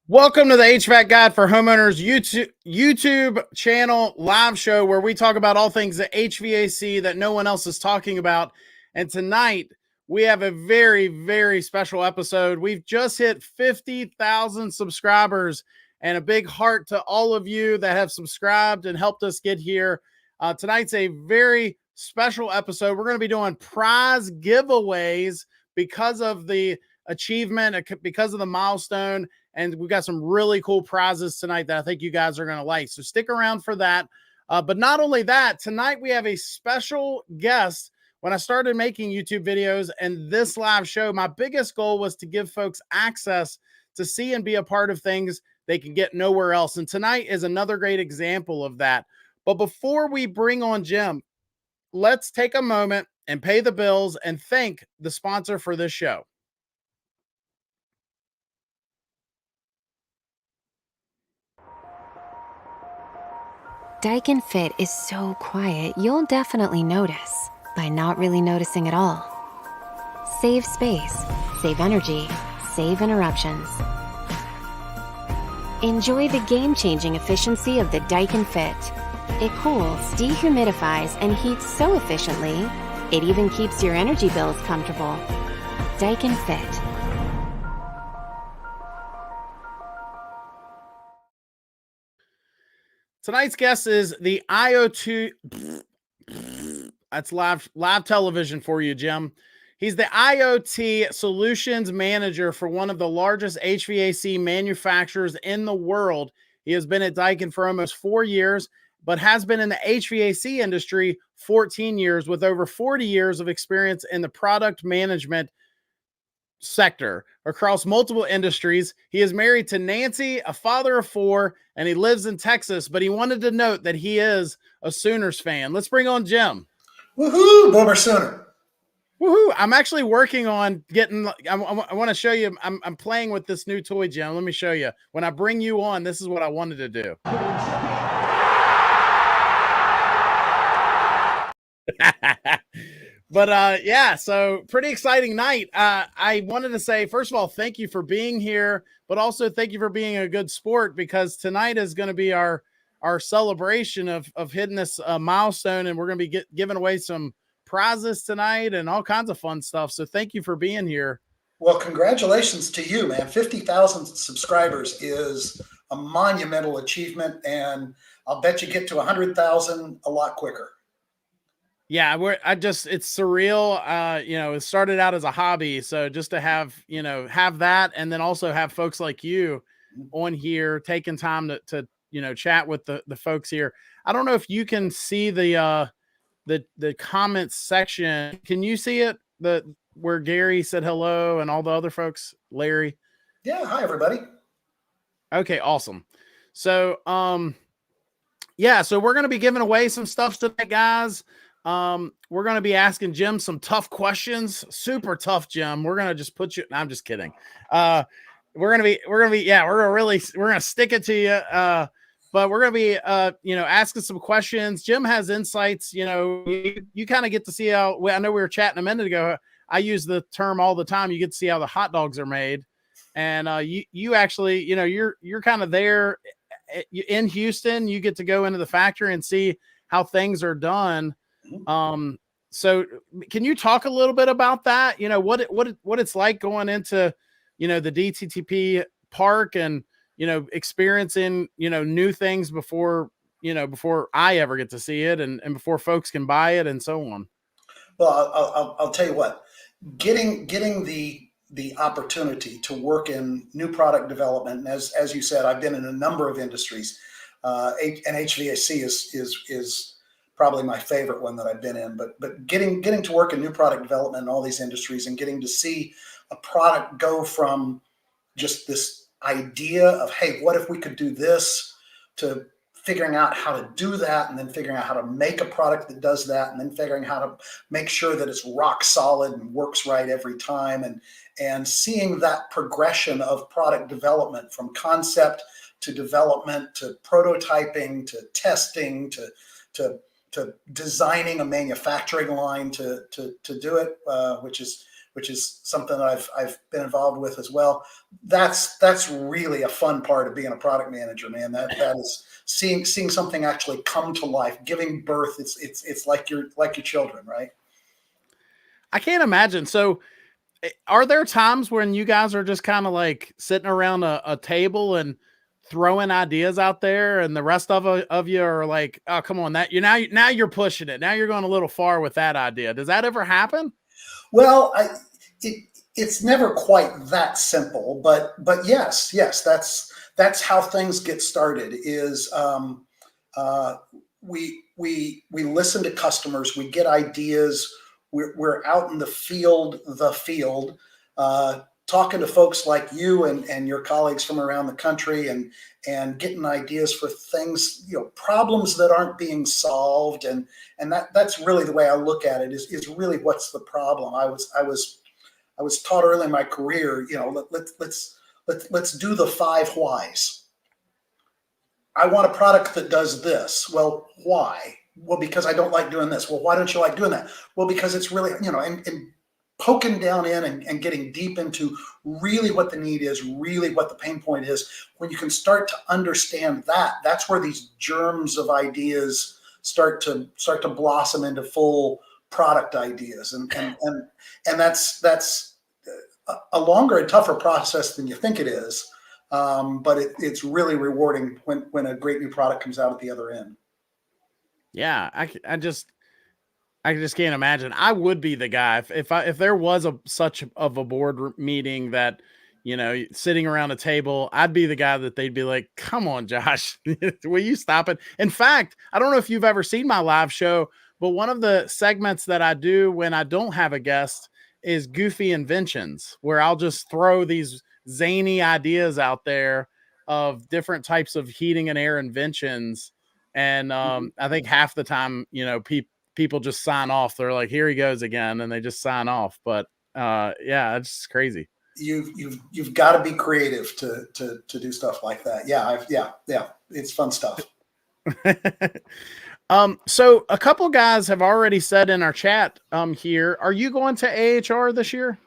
Welcome to the HVAC Guide for Homeowners YouTube channel live show where we talk about all things HVAC that no one else is talking about. And tonight we have a very, very special episode. We've just hit 50,000 subscribers, and a big heart to all of you that have subscribed and helped us get here. Tonight's a very special episode. We're going to be doing prize giveaways because of the achievement, because of the milestone. And we've got some really cool prizes tonight that I think you guys are going to like. So stick around for that. But not only that, tonight we have a special guest. When I started making YouTube videos and this live show, my biggest goal was to give folks access to see and be a part of things they can get nowhere else. And tonight is another great example of that. But before we bring on Jim, let's take a moment and pay the bills and thank the sponsor for this show. Daikin Fit is so quiet, you'll definitely notice by not really noticing at all. Save space, save energy, save interruptions. Enjoy the game-changing efficiency of the Daikin Fit. It cools, dehumidifies, and heats so efficiently, it even keeps your energy bills comfortable. Daikin Fit. Tonight's guest is the IoT. That's live television for you, Jim. He's the IoT solutions manager for one of the largest HVAC manufacturers in the world. He has been at Daikin for almost 4 years, but has been in the HVAC industry 14 years with over 40 years of experience in the product management sector across multiple industries. He is married to Nancy, a father of 4, and he lives in Texas, but he wanted to note that he is a Sooners fan. Let's bring on Jim. Woohoo, Boomer Sooner. Woohoo. I'm actually working on getting, I want to show you, I'm playing with this new toy, Jim. Let me show you. When I bring you on, this is what I wanted to do. But yeah, so pretty exciting night. I wanted to say, first of all, thank you for being here, but also thank you for being a good sport, because tonight is going to be our celebration of hitting this milestone, and we're going to be giving away some prizes tonight and all kinds of fun stuff. So thank you for being here. Well, congratulations to you, man. 50,000 subscribers is a monumental achievement, and I'll bet you get to 100,000 a lot quicker. Yeah, it's surreal. It started out as a hobby. So just to have that, and then also have folks like you on here taking time to chat with the folks here. I don't know if you can see the comments section. Can you see it? Where Gary said hello and all the other folks, Larry. Yeah. Hi, everybody. Okay. Awesome. So, yeah, so we're going to be giving away some stuff tonight, guys. We're going to be asking Jim some tough questions, super tough, Jim. We're going to just put you, I'm just kidding. We're going to stick it to you. But we're going to be, asking some questions. Jim has insights. You kind of get to see how, I know we were chatting a minute ago. I use the term all the time. You get to see how the hot dogs are made. And, you actually, you're kind of there in Houston. You get to go into the factory and see how things are done. So can you talk a little bit about that? What it's like going into, the DTTP park and, experiencing, new things before I ever get to see it and before folks can buy it and so on. Well, I'll tell you what, getting the opportunity to work in new product development. And as you said, I've been in a number of industries, and HVAC is probably my favorite one that I've been in, but getting to work in new product development in all these industries and getting to see a product go from just this idea of, hey, what if we could do this, to figuring out how to do that, and then figuring out how to make a product that does that, and then figuring how to make sure that it's rock solid and works right every time, and seeing that progression of product development from concept to development to prototyping to testing to designing a manufacturing line to do it, which is which is something that I've been involved with as well. That's really a fun part of being a product manager, man. That is seeing something actually come to life, giving birth. It's like your children, right? I can't imagine. So are there times when you guys are just kind of like sitting around a table and throwing ideas out there, and the rest of you are like, "Oh, come on, that now you're pushing it. Now you're going a little far with that idea." Does that ever happen? Well, it's never quite that simple, but yes, that's how things get started. Is we listen to customers, we get ideas. We're out in the field, talking to folks like you and your colleagues from around the country, and getting ideas for things, problems that aren't being solved, and that's really the way I look at it. Is really, what's the problem? I was taught early in my career, let's do the 5 whys. I want a product that does this. Well, why? Well, because I don't like doing this. Well, why don't you like doing that? Well, because it's really, and poking down in and getting deep into really what the need is, really what the pain point is. When you can start to understand that, that's where these germs of ideas start to blossom into full product ideas. And that's a longer and tougher process than you think it is. But it's really rewarding when a great new product comes out at the other end. Yeah, I just can't imagine. I would be the guy if there was such of a board meeting that, sitting around a table, I'd be the guy that they'd be like, "Come on, Josh, will you stop it?" In fact, I don't know if you've ever seen my live show, but one of the segments that I do when I don't have a guest is Goofy Inventions, where I'll just throw these zany ideas out there of different types of heating and air inventions. And I think half the time, people just sign off. They're like, "Here he goes again," and they just sign off. But yeah, it's crazy. You've got to be creative to do stuff like that. Yeah, it's fun stuff. So a couple guys have already said in our chat here, are you going to AHR this year?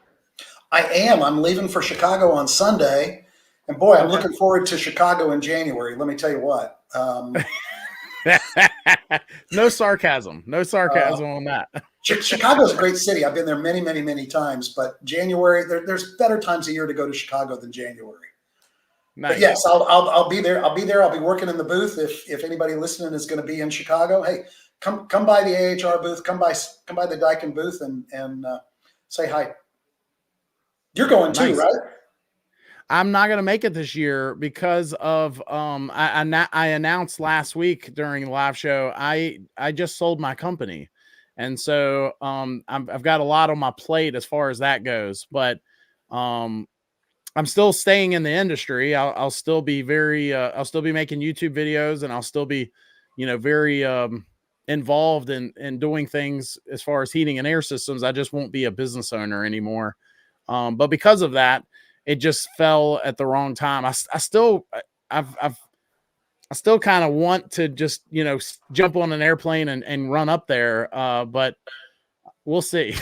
I am. I'm leaving for Chicago on Sunday, and boy, I'm looking forward to Chicago in January. Let me tell you what. No sarcasm on that. Chicago's a great city. I've been there many, many, many times, but January, there's better times a year to go to Chicago than January. Nice. But yes, I'll be there. I'll be there. I'll be working in the booth. If anybody listening is going to be in Chicago, hey, come by the AHR booth, come by the Daikin booth and say hi. You're going too, right? I'm not going to make it this year because of I announced last week during the live show I just sold my company, and so I've got a lot on my plate as far as that goes. But I'm still staying in the industry. I'll still be I'll still be making YouTube videos, and I'll still be very involved in doing things as far as heating and air systems. I just won't be a business owner anymore. But because of that, it just fell at the wrong time. I still kind of want to just, jump on an airplane and run up there. But we'll see.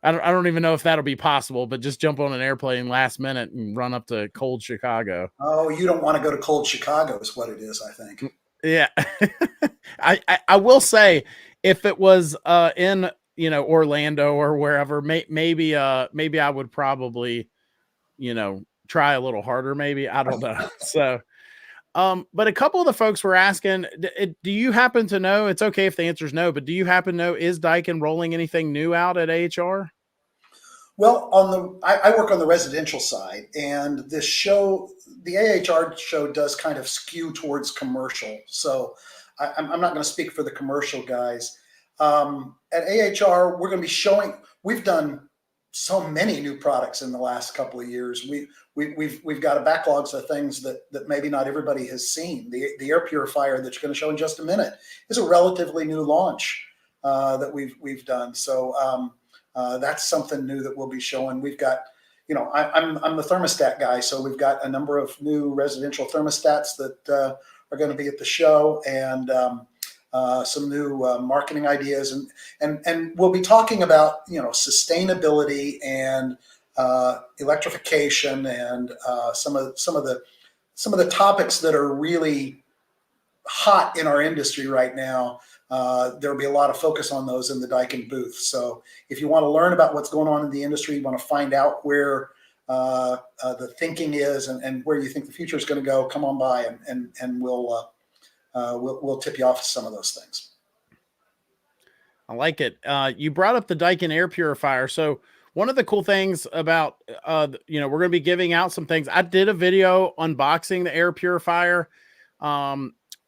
I don't even know if that'll be possible, but just jump on an airplane last minute and run up to cold Chicago. Oh, you don't want to go to cold Chicago is what it is, I think. Yeah. I will say, if it was in Orlando or wherever, maybe I would probably, try a little harder. Maybe, I don't know. So, but a couple of the folks were asking, do you happen to know, it's okay if the answer is no, but do you happen to know, is Daikin rolling anything new out at AHR? Well, I work on the residential side, and this show, the AHR show, does kind of skew towards commercial. So I'm not going to speak for the commercial guys. At AHR, we're going to be showing. We've done so many new products in the last couple of years. We've got a backlogs of things that maybe not everybody has seen. The air purifier that you're going to show in just a minute is a relatively new launch that we've done. So that's something new that we'll be showing. We've got, I'm the thermostat guy, so we've got a number of new residential thermostats that are going to be at the show, and some new marketing ideas, and we'll be talking about sustainability and electrification and some of the topics that are really hot in our industry right now. There'll be a lot of focus on those in the Daikin booth. So if you want to learn about what's going on in the industry, you want to find out where the thinking is and where you think the future is going to go, come on by and we'll tip you off some of those things. I like it. You brought up the Daikin air purifier. So one of the cool things about, we're going to be giving out some things. I did a video unboxing the air purifier.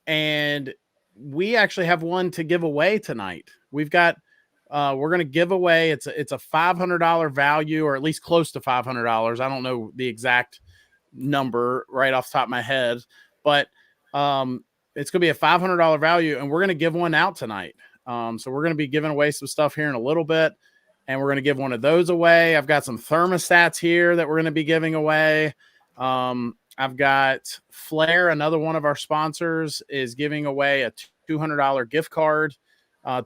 And we actually have one to give away tonight. We've got, we're going to give away, it's a $500 value, or at least close to $500. I don't know the exact number right off the top of my head, but, it's going to be a $500 value, and we're going to give one out tonight. So we're going to be giving away some stuff here in a little bit, and we're going to give one of those away. I've got some thermostats here that we're going to be giving away. I've got Flair, another one of our sponsors, is giving away a $200 gift card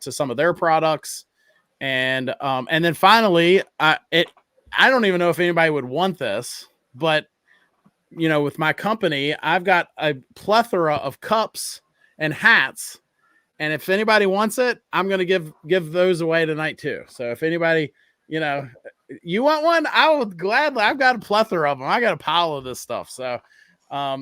to some of their products. And then finally, I don't even know if anybody would want this, but with my company, I've got a plethora of cups and hats. And if anybody wants it, I'm going to give those away tonight too. So if anybody, you want one, I would gladly. I've got a plethora of them. I got a pile of this stuff. So, I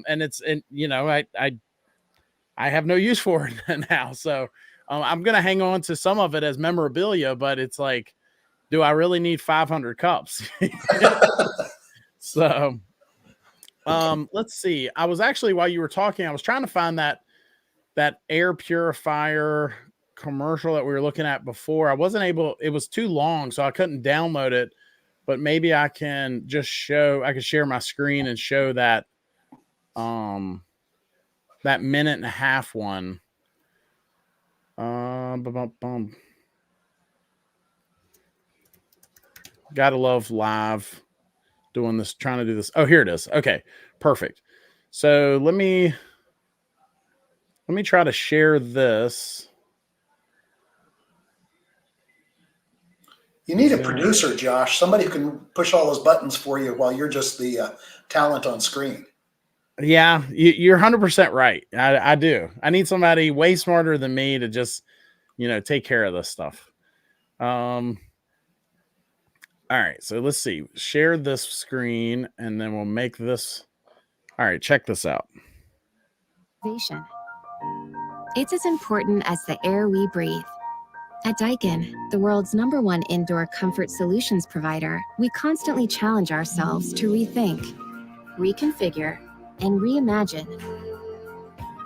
have no use for it now. So, I'm going to hang on to some of it as memorabilia, but it's like, do I really need 500 cups? So, let's see. I was actually, while you were talking, I was trying to find that air purifier commercial that we were looking at before. I wasn't able, it was too long, so I couldn't download it, but maybe I can just I could share my screen and show that, that minute and a half one. Gotta love live doing this, trying to do this. Oh, here it is. Okay, perfect. So let me try to share this. You need a producer, Josh. Somebody who can push all those buttons for you while you're just the talent on screen. Yeah, you're 100% right. I do. I need somebody way smarter than me to just, take care of this stuff. All right, so let's see. Share this screen, and then we'll make this. All right, check this out. It's as important as the air we breathe. At Daikin, the world's #1 indoor comfort solutions provider, we constantly challenge ourselves to rethink, reconfigure, and reimagine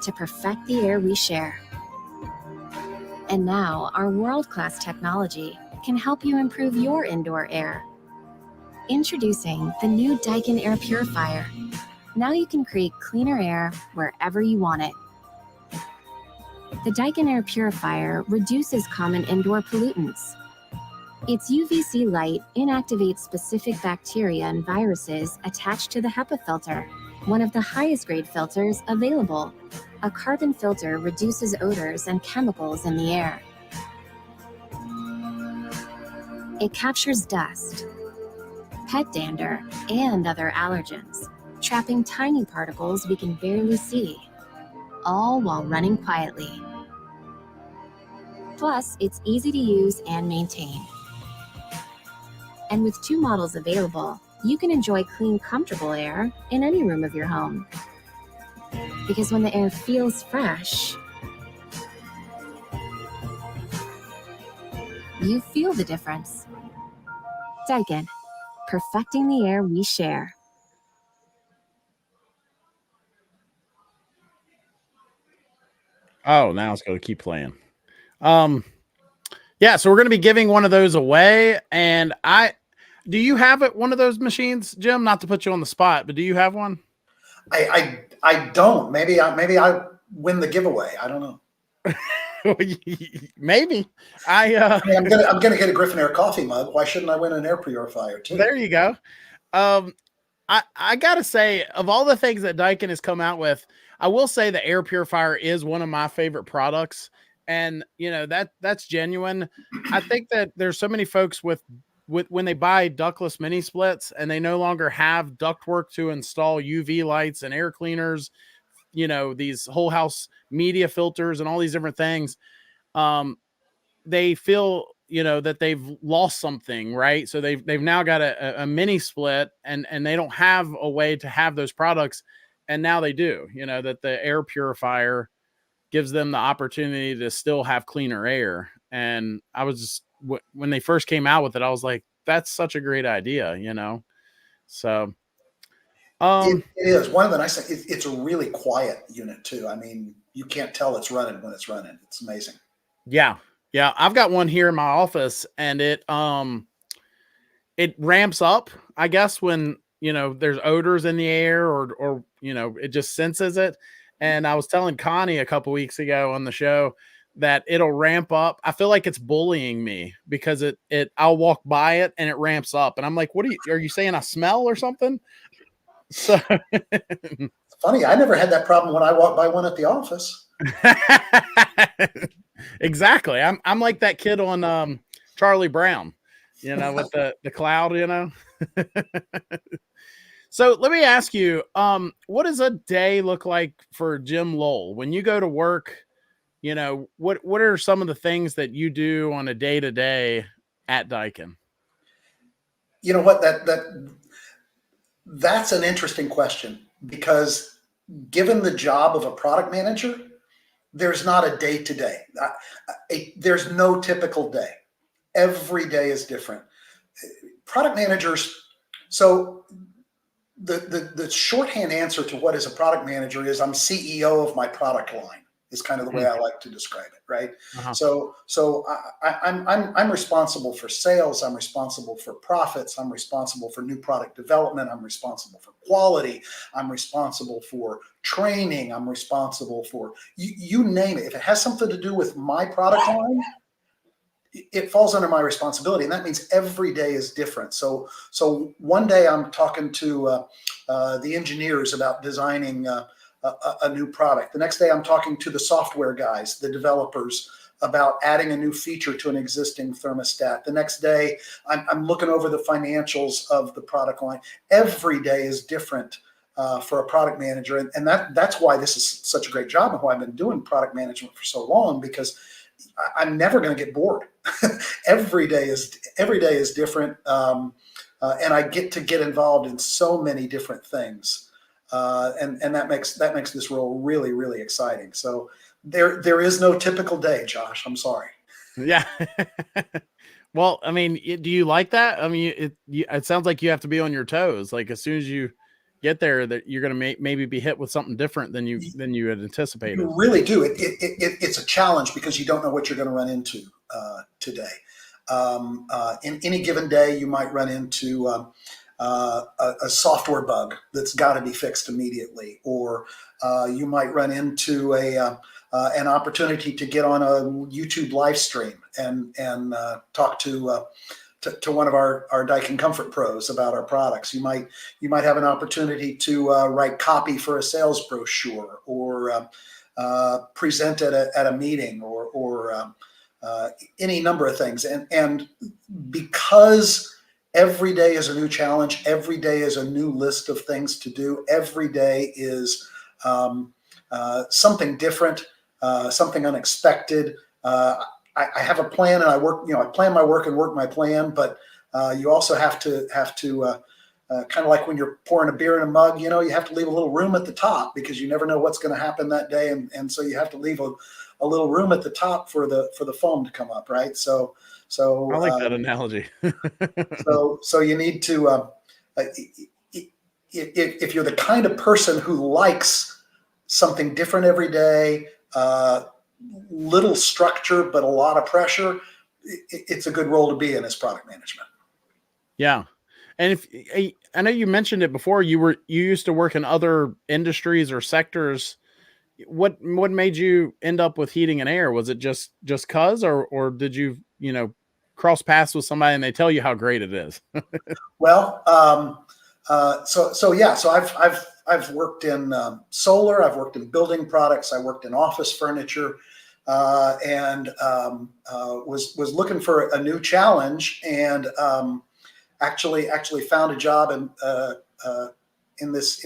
to perfect the air we share. And now, our world-class technology can help you improve your indoor air. Introducing the new Daikin air purifier. Now you can create cleaner air wherever you want it. The Daikin air purifier reduces common indoor pollutants. Its UVC light inactivates specific bacteria and viruses attached to the HEPA filter, one of the highest grade filters available. A carbon filter reduces odors and chemicals in the air. It captures dust, pet dander, and other allergens, trapping tiny particles we can barely see, all while running quietly. Plus, it's easy to use and maintain. And with 2 models available, you can enjoy clean, comfortable air in any room of your home. Because when the air feels fresh, you feel the difference. Daikin, perfecting the air we share. Oh, now it's going to keep playing. Yeah, so we're going to be giving one of those away. And do you have one of those machines, Jim? Not to put you on the spot, but do you have one? I don't. Maybe I win the giveaway. I don't know. Maybe. I'm gonna get a Griffin Air coffee mug. Why shouldn't I win an air purifier too? There you go. I gotta say, of all the things that Daikin has come out with, I will say the air purifier is one of my favorite products. And that's genuine. I think that there's so many folks with when they buy ductless mini splits and they no longer have ductwork to install UV lights and air cleaners, these whole house media filters and all these different things. They feel, that they've lost something, right? So they've now got a mini split and they don't have a way to have those products. And now they do, that the air purifier gives them the opportunity to still have cleaner air. And I was just, when they first came out with it, I was like, that's such a great idea, So, it is one of the nice things. It's a really quiet unit too. I mean, you can't tell it's running when it's running. It's amazing. Yeah. Yeah. I've got one here in my office and it ramps up, I guess, when, there's odors in the air or, it just senses it. And I was telling Connie a couple weeks ago on the show that it'll ramp up. I feel like it's bullying me because I'll walk by it and it ramps up. And I'm like, are you saying I smell or something? So it's funny. I never had that problem when I walked by one at the office. Exactly. I'm like that kid on Charlie Brown, with the cloud, So let me ask you, what does a day look like for Jim Lowell when you go to work? What are some of the things that you do on a day to day at Daikin? You know what, that's an interesting question, because given the job of a product manager, there's not a day to day. There's no typical day. Every day is different. Product managers. So the shorthand answer to what is a product manager is I'm CEO of my product line, is kind of the way I like to describe it, right? Uh-huh. So I'm responsible for sales. I'm responsible for profits. I'm responsible for new product development. I'm responsible for quality. I'm responsible for training. I'm responsible for you name it. If it has something to do with my product line, it falls under my responsibility, and that means every day is different. So one day I'm talking to the engineers about designing a new product. The next day I'm talking to the software guys, the developers, about adding a new feature to an existing thermostat. The next day I'm looking over the financials of the product line. Every day is different for a product manager, and that's why this is such a great job and why I've been doing product management for so long, because I'm never going to get bored. Every day is different, and I get to get involved in so many different things, and that makes this role really, really exciting. So there is no typical day, Josh. I'm sorry. Yeah. Well, I mean, do you like that? I mean, it sounds like you have to be on your toes. Like as soon as you get there, that you're going to maybe be hit with something different than you had anticipated. You really do. It's a challenge because you don't know what you're going to run into today. In any given day, you might run into a software bug that's got to be fixed immediately, or you might run into an opportunity to get on a YouTube live stream and talk to one of our Daikin Comfort Pros about our products. You might have an opportunity to write copy for a sales brochure, or present at a meeting, or any number of things. And because every day is a new challenge, every day is a new list of things to do, every day is something different, something unexpected. I have a plan, and I plan my work and work my plan, but you also have to kind of like when you're pouring a beer in a mug, you have to leave a little room at the top because you never know what's going to happen that day. And so you have to leave a little room at the top for the foam to come up. Right. So I like that analogy. so you need to, if you're the kind of person who likes something different every day, little structure, but a lot of pressure, it's a good role to be in as product management. Yeah. And if I know you mentioned it before, you used to work in other industries or sectors. What made you end up with heating and air? Was it just cause, or did you, cross paths with somebody and they tell you how great it is? Well, so I've worked in solar, I've worked in building products, I worked in office furniture, and was looking for a new challenge, and actually found a job in this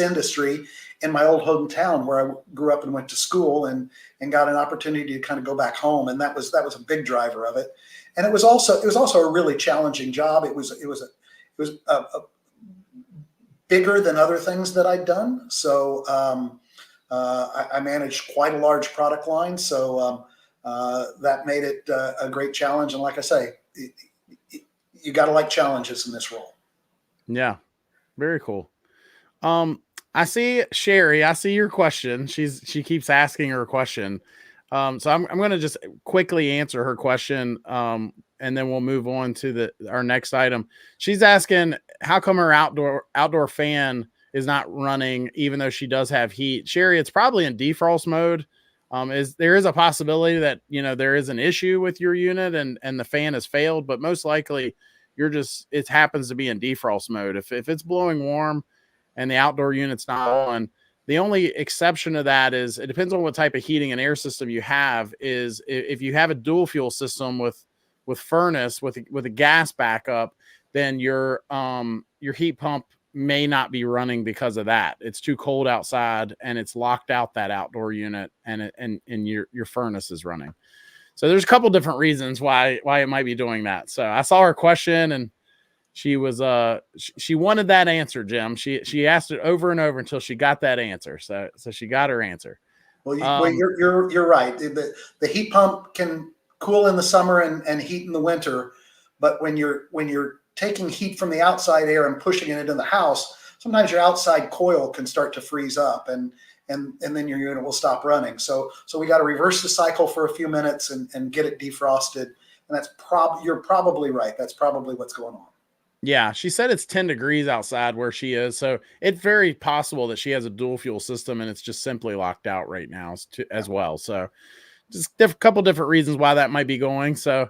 industry in my old hometown where I grew up and went to school, and got an opportunity to kind of go back home, and that was a big driver of it. And it was also a really challenging job. It was bigger than other things that I'd done. So I managed quite a large product line. So that made it a great challenge. And like I say, you got to like challenges in this role. Yeah, very cool. I see Sherry. I see your question. She keeps asking her question. So I'm going to just quickly answer her question. And then we'll move on to our next item. She's asking, how come her outdoor fan is not running, even though she does have heat? Sherry, it's probably in defrost mode. There is a possibility that, there is an issue with your unit and the fan has failed, but most likely it happens to be in defrost mode. If it's blowing warm and the outdoor unit's not on, the only exception to that is, it depends on what type of heating and air system you have, is if you have a dual fuel system with furnace with a gas backup, then your heat pump may not be running because of that. It's too cold outside and it's locked out that outdoor unit, and your furnace is running. So there's a couple different reasons why it might be doing that. So I saw her question, and she was she wanted that answer, Jim. She asked it over and over until she got that answer. So she got her answer. Well, you're right. The heat pump can cool in the summer and heat in the winter, but when you're taking heat from the outside air and pushing it into the house, sometimes your outside coil can start to freeze up, and then your unit will stop running. So we got to reverse the cycle for a few minutes and get it defrosted. And you're probably right. That's probably what's going on. Yeah, she said it's 10 degrees outside where she is. So it's very possible that she has a dual fuel system and it's just simply locked out right now as well. So just a couple different reasons why that might be going. So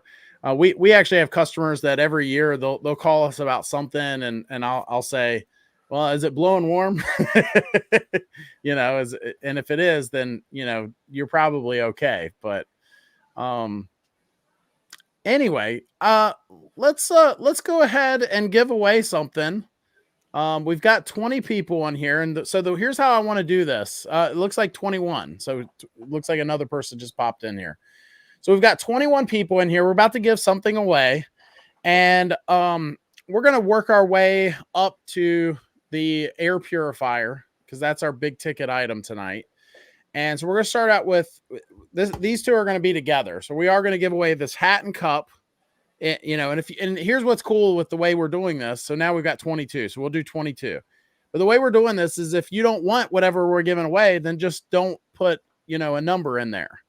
we actually have customers that every year they'll call us about something, and I'll say, well, is it blowing warm? And if it is, then, you're probably okay. But anyway, let's go ahead and give away something. We've got 20 people on here, and here's how I want to do this. It looks like 21. So it looks like another person just popped in here. So we've got 21 people in here. We're about to give something away, and we're going to work our way up to the air purifier, because that's our big ticket item tonight. And so we're going to start out with this. These two are going to be together. So we are going to give away this hat and cup. And here's what's cool with the way we're doing this. So now we've got 22. So we'll do 22. But the way we're doing this is, if you don't want whatever we're giving away, then just don't put, a number in there.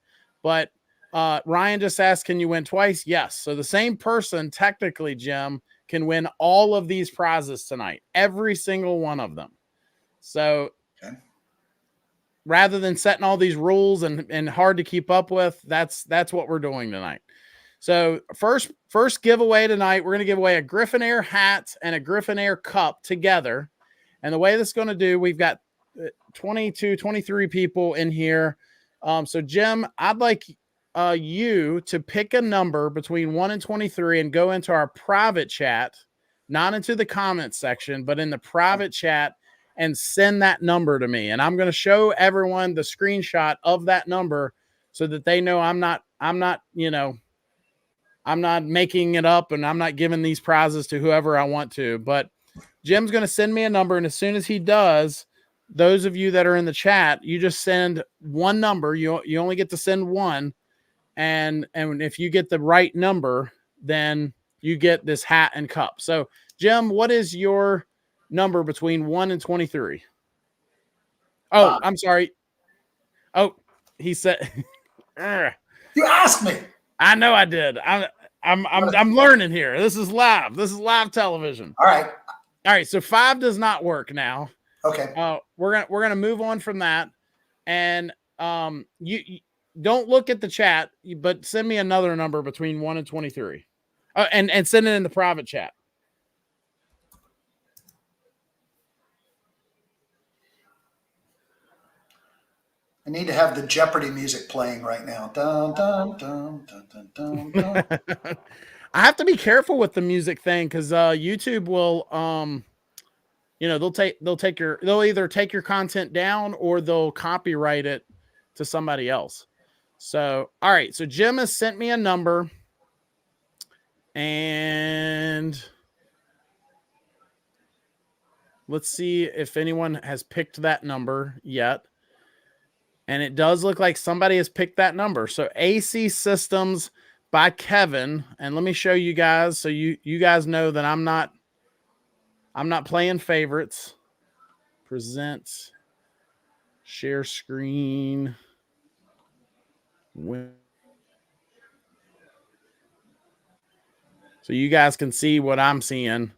But Ryan just asked, can you win twice? Yes. So the same person, technically, Jim, can win all of these prizes tonight, every single one of them. So rather than setting all these rules and hard to keep up with, that's what we're doing tonight. So first giveaway tonight, we're going to give away a Griffin Air hat and a Griffin Air cup together. And the way this is going to do, we've got 22, 23 people in here. So Jim, I'd like you to pick a number between 1 and 23 and go into our private chat, not into the comments section, but in the private chat, and send that number to me. And I'm going to show everyone the screenshot of that number so that they know I'm not making it up, and I'm not giving these prizes to whoever I want to. But Jim's going to send me a number, and as soon as he does, those of you that are in the chat, you just send one number. You only get to send one. And if you get the right number, then you get this hat and cup. So Jim, what is your number between 1 and 23? Oh, I'm sorry. Oh, he said, you asked me. I know I did. I'm learning here. This is live. This is live television. All right. So 5 does not work now. Okay. We're gonna move on from that, and you don't look at the chat, but send me another number between 1 and 23, and send it in the private chat. I need to have the Jeopardy music playing right now. Dun, dun, dun, dun, dun, dun, dun. I have to be careful with the music thing because YouTube will they'll either take your content down or they'll copyright it to somebody else. So all right, so Jim has sent me a number, and let's see if anyone has picked that number yet. And it does look like somebody has picked that number. So AC Systems by Kevin. And let me show you guys so you guys know that I'm not playing favorites. Present, share screen. So you guys can see what I'm seeing.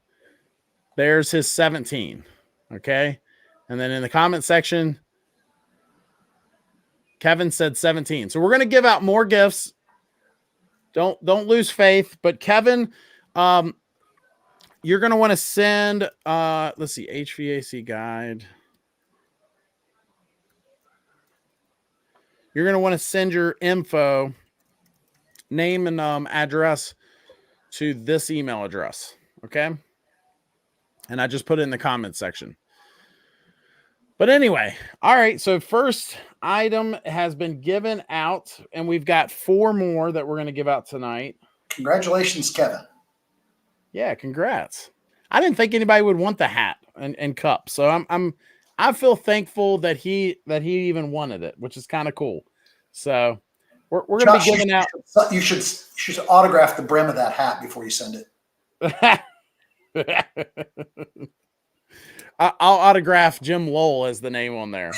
There's his 17. Okay. And then in the comment section, Kevin said 17. So we're going to give out more gifts. Don't lose faith. But Kevin, you're going to want to send, let's see, HVAC guide. You're going to want to send your info, name and address to this email address. Okay. And I just put it in the comment section. But anyway, all right. So first item has been given out, and we've got 4 more that we're going to give out tonight. Congratulations, Kevin. Yeah, congrats. I didn't think anybody would want the hat and cup, so I feel thankful that he even wanted it, which is kind of cool. So we're going to be giving out. You should autograph the brim of that hat before you send it. I'll autograph Jim Lowell as the name on there.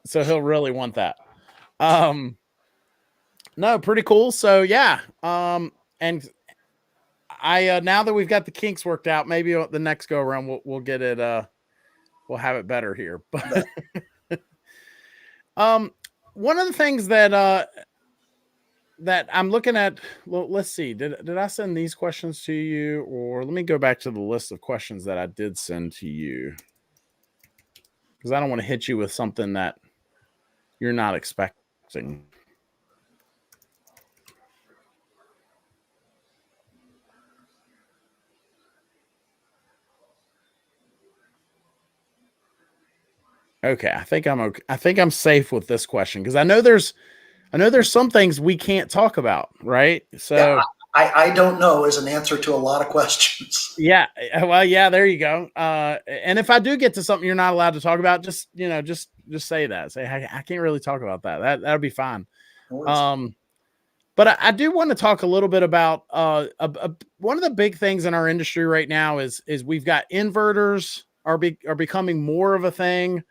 So he'll really want that. No, pretty cool. So yeah. And I, now that we've got the kinks worked out, maybe the next go around, we'll get it, we'll have it better here. But, one of the things that I'm looking at, well, let's see, did I send these questions to you, or let me go back to the list of questions that I did send to you, because I don't want to hit you with something that you're not expecting. Okay, I think I'm okay. I think I'm safe with this question because I know there's some things we can't talk about, right? So yeah, I don't know is an answer to a lot of questions. Yeah, well, yeah, there you go. And if I do get to something you're not allowed to talk about, just say that. Say, hey, I can't really talk about that. That'll be fine. But I do want to talk a little bit about one of the big things in our industry right now is we've got inverters are becoming more of a thing.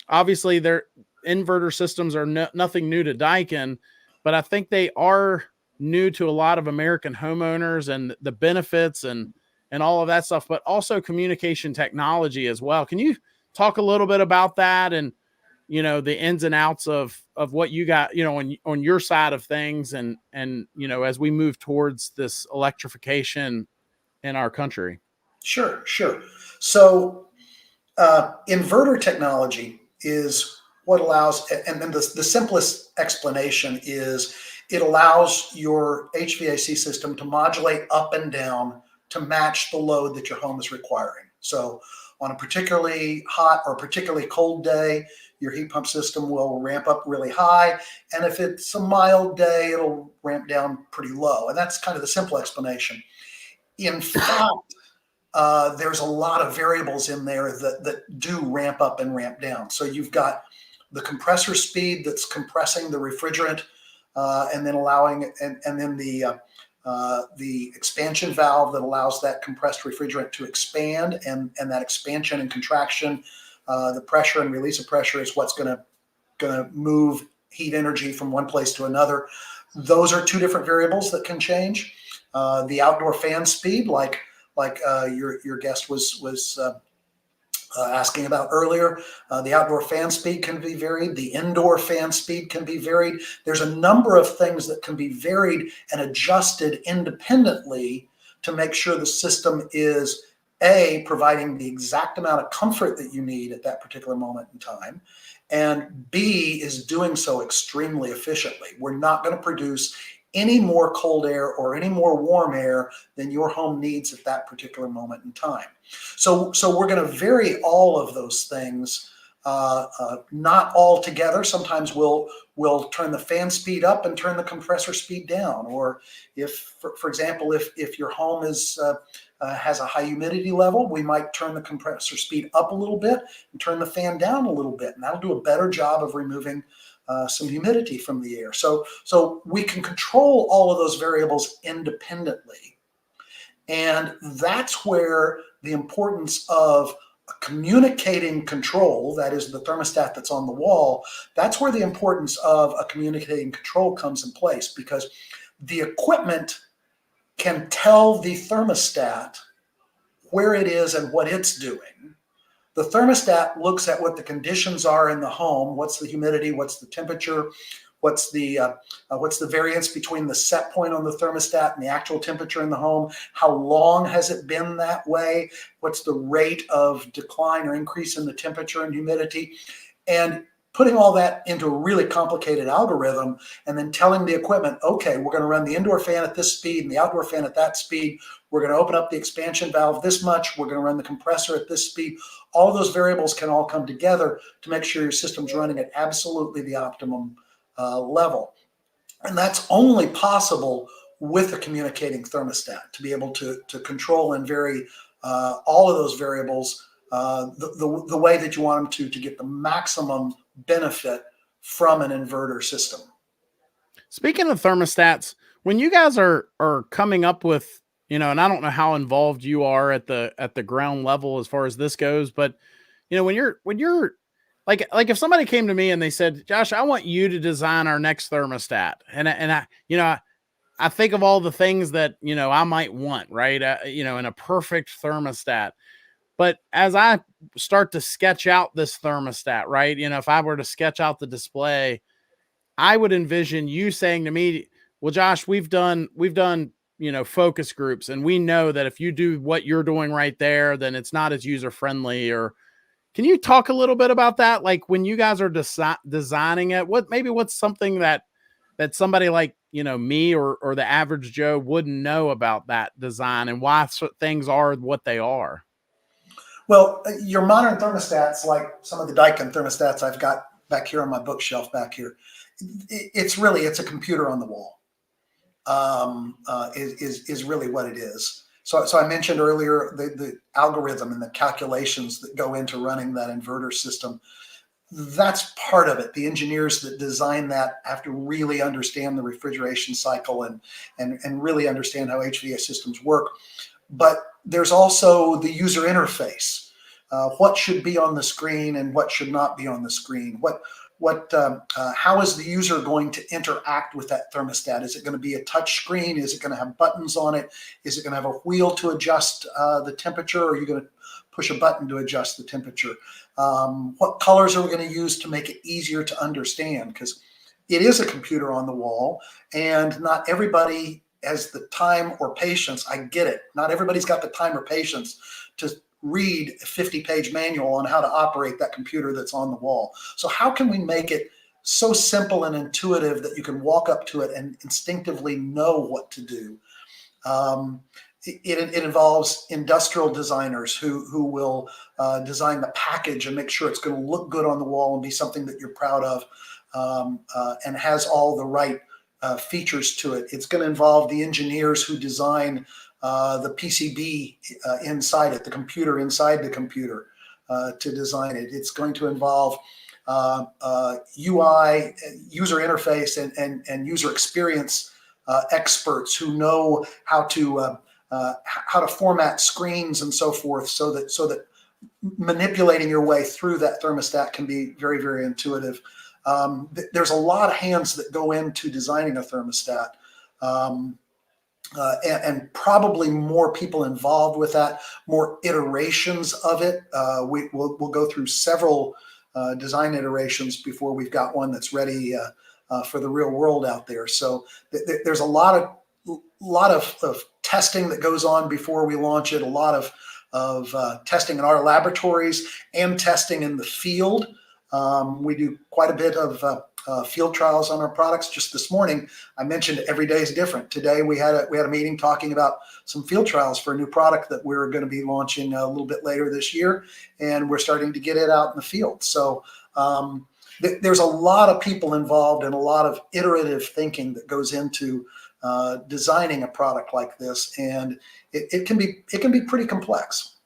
Obviously, their inverter systems are nothing new to Daikin, but I think they are new to a lot of American homeowners and the benefits and all of that stuff, but also communication technology as well. Can you talk a little bit about that and, the ins and outs of what you got, on your side of things and, as we move towards this electrification in our country? Sure. So, inverter technology is what allows, and then the simplest explanation is it allows your HVAC system to modulate up and down to match the load that your home is requiring. So on a particularly hot or particularly cold day, your heat pump system will ramp up really high. And if it's a mild day, it'll ramp down pretty low. And that's kind of the simple explanation. In fact, there's a lot of variables in there that do ramp up and ramp down. So you've got the compressor speed that's compressing the refrigerant, and then allowing, and then the expansion valve that allows that compressed refrigerant to expand, and that expansion and contraction, the pressure and release of pressure is what's going to move heat energy from one place to another. Those are 2 different variables that can change. The outdoor fan speed, like your guest was asking about earlier, the outdoor fan speed can be varied. The indoor fan speed can be varied. There's a number of things that can be varied and adjusted independently to make sure the system is A, providing the exact amount of comfort that you need at that particular moment in time, and B, is doing so extremely efficiently. We're not going to produce any more cold air or any more warm air than your home needs at that particular moment in time. So we're going to vary all of those things, not all together. Sometimes we'll turn the fan speed up and turn the compressor speed down. Or if, for example, if your home is has a high humidity level, we might turn the compressor speed up a little bit and turn the fan down a little bit, and that'll do a better job of removing some humidity from the air. So we can control all of those variables independently. And that's where the importance of communicating control, that is the thermostat that's on the wall, that's where the importance of a communicating control comes in place, because the equipment can tell the thermostat where it is and what it's doing. The thermostat looks at what the conditions are in the home. What's the humidity? What's the temperature? What's the variance between the set point on the thermostat and the actual temperature in the home? How long has it been that way? What's the rate of decline or increase in the temperature and humidity? And putting all that into a really complicated algorithm, and then telling the equipment, okay, we're going to run the indoor fan at this speed and the outdoor fan at that speed. We're going to open up the expansion valve this much. We're going to run the compressor at this speed. All of those variables can all come together to make sure your system's running at absolutely the optimum level. And that's only possible with a communicating thermostat, to be able to control and vary all of those variables the way that you want them to get the maximum benefit from an inverter system. Speaking of thermostats, when you guys are coming up with, and I don't know how involved you are at the ground level as far as this goes, but when you're like if somebody came to me and they said, Josh, I want you to design our next thermostat, and I think of all the things that I might want, right? In a perfect thermostat. But as I start to sketch out this thermostat, right, if I were to sketch out the display, I would envision you saying to me, well, Josh, we've done focus groups, and we know that if you do what you're doing right there, then it's not as user friendly. Or can you talk a little bit about that? Like when you guys are designing it, what's something that somebody like, me or the average Joe wouldn't know about that design, and why things are what they are? Well, your modern thermostats, like some of the Daikin thermostats I've got back here on my bookshelf back here, it's a computer on the wall. Is really what it is. So I mentioned earlier the algorithm and the calculations that go into running that inverter system. That's part of it. The engineers that design that have to really understand the refrigeration cycle and really understand how HVAC systems work. But there's also the user interface. What should be on the screen and what should not be on the screen? How is the user going to interact with that thermostat? Is it going to be a touch screen? Is it going to have buttons on it? Is it going to have a wheel to adjust the temperature? Or are you going to push a button to adjust the temperature? What colors are we going to use to make it easier to understand? Because it is a computer on the wall, and not everybody has the time or patience. I get it. Not everybody's got the time or patience to read a 50-page manual on how to operate that computer that's on the wall. So how can we make it so simple and intuitive that you can walk up to it and instinctively know what to do? It involves industrial designers who will design the package and make sure it's going to look good on the wall and be something that you're proud of, and has all the right features to it. It's going to involve the engineers who design the PCB inside it, the computer inside the computer, to design it. It's going to involve UI, user interface, and user experience experts who know how to format screens and so forth, so that manipulating your way through that thermostat can be very, very intuitive. There's a lot of hands that go into designing a thermostat, and probably more people involved with that, more iterations of it. We'll go through several design iterations before we've got one that's ready for the real world out there. So there's a lot of testing that goes on before we launch it, a lot of testing in our laboratories and testing in the field. We do quite a bit of field trials on our products. Just this morning, I mentioned every day is different. Today we had a meeting talking about some field trials for a new product that we're going to be launching a little bit later this year, and we're starting to get it out in the field. So there's a lot of people involved and a lot of iterative thinking that goes into designing a product like this, and it can be pretty complex.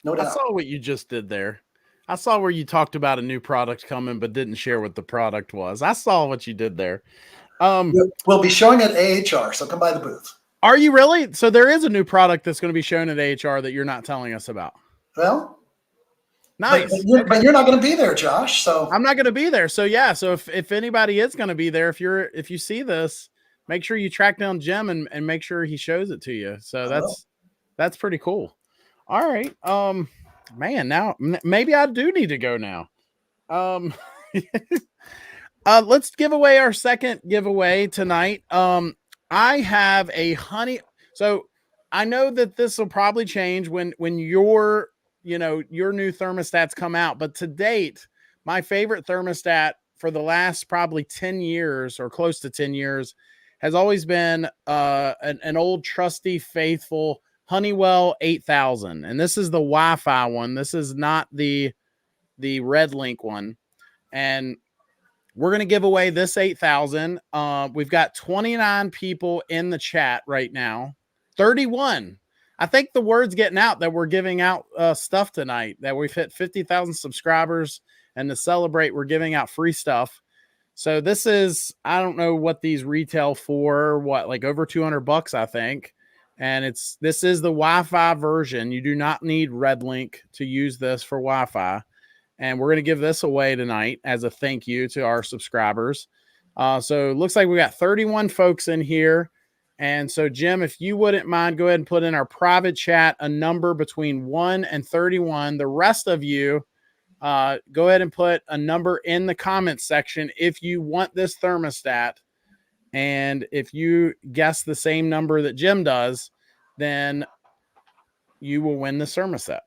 No doubt. I saw what you just did there. I saw where you talked about a new product coming, but didn't share what the product was. I saw what you did there. We'll be showing at AHR, so come by the booth. Are you really? So there is a new product that's going to be shown at AHR that you're not telling us about. Well, nice. But you're not going to be there, Josh. So I'm not going to be there. So yeah. So if anybody is going to be there, if you see this, make sure you track down Jim and make sure he shows it to you. So that's pretty cool. All right. Man, now maybe I do need to go now. Let's give away our second giveaway tonight. I have a so I know that this will probably change when your new thermostats come out, but to date, my favorite thermostat for the last probably 10 years or close to 10 years has always been an old trusty faithful Honeywell 8000, and this is the Wi-Fi one. This is not the Red Link one, and we're going to give away this 8000. We've got 29 people in the chat right now. 31. I think the word's getting out that we're giving out stuff tonight, that we've hit 50,000 subscribers, and to celebrate, we're giving out free stuff. So this is, I don't know what these retail for, like over $200, I think. And this is the Wi-Fi version. You do not need Red Link to use this for Wi-Fi. And we're going to give this away tonight as a thank you to our subscribers. So it looks like we got 31 folks in here. And so, Jim, if you wouldn't mind, go ahead and put in our private chat a number between 1 and 31. The rest of you, go ahead and put a number in the comments section if you want this thermostat. And if you guess the same number that Jim does, then you will win the thermostat.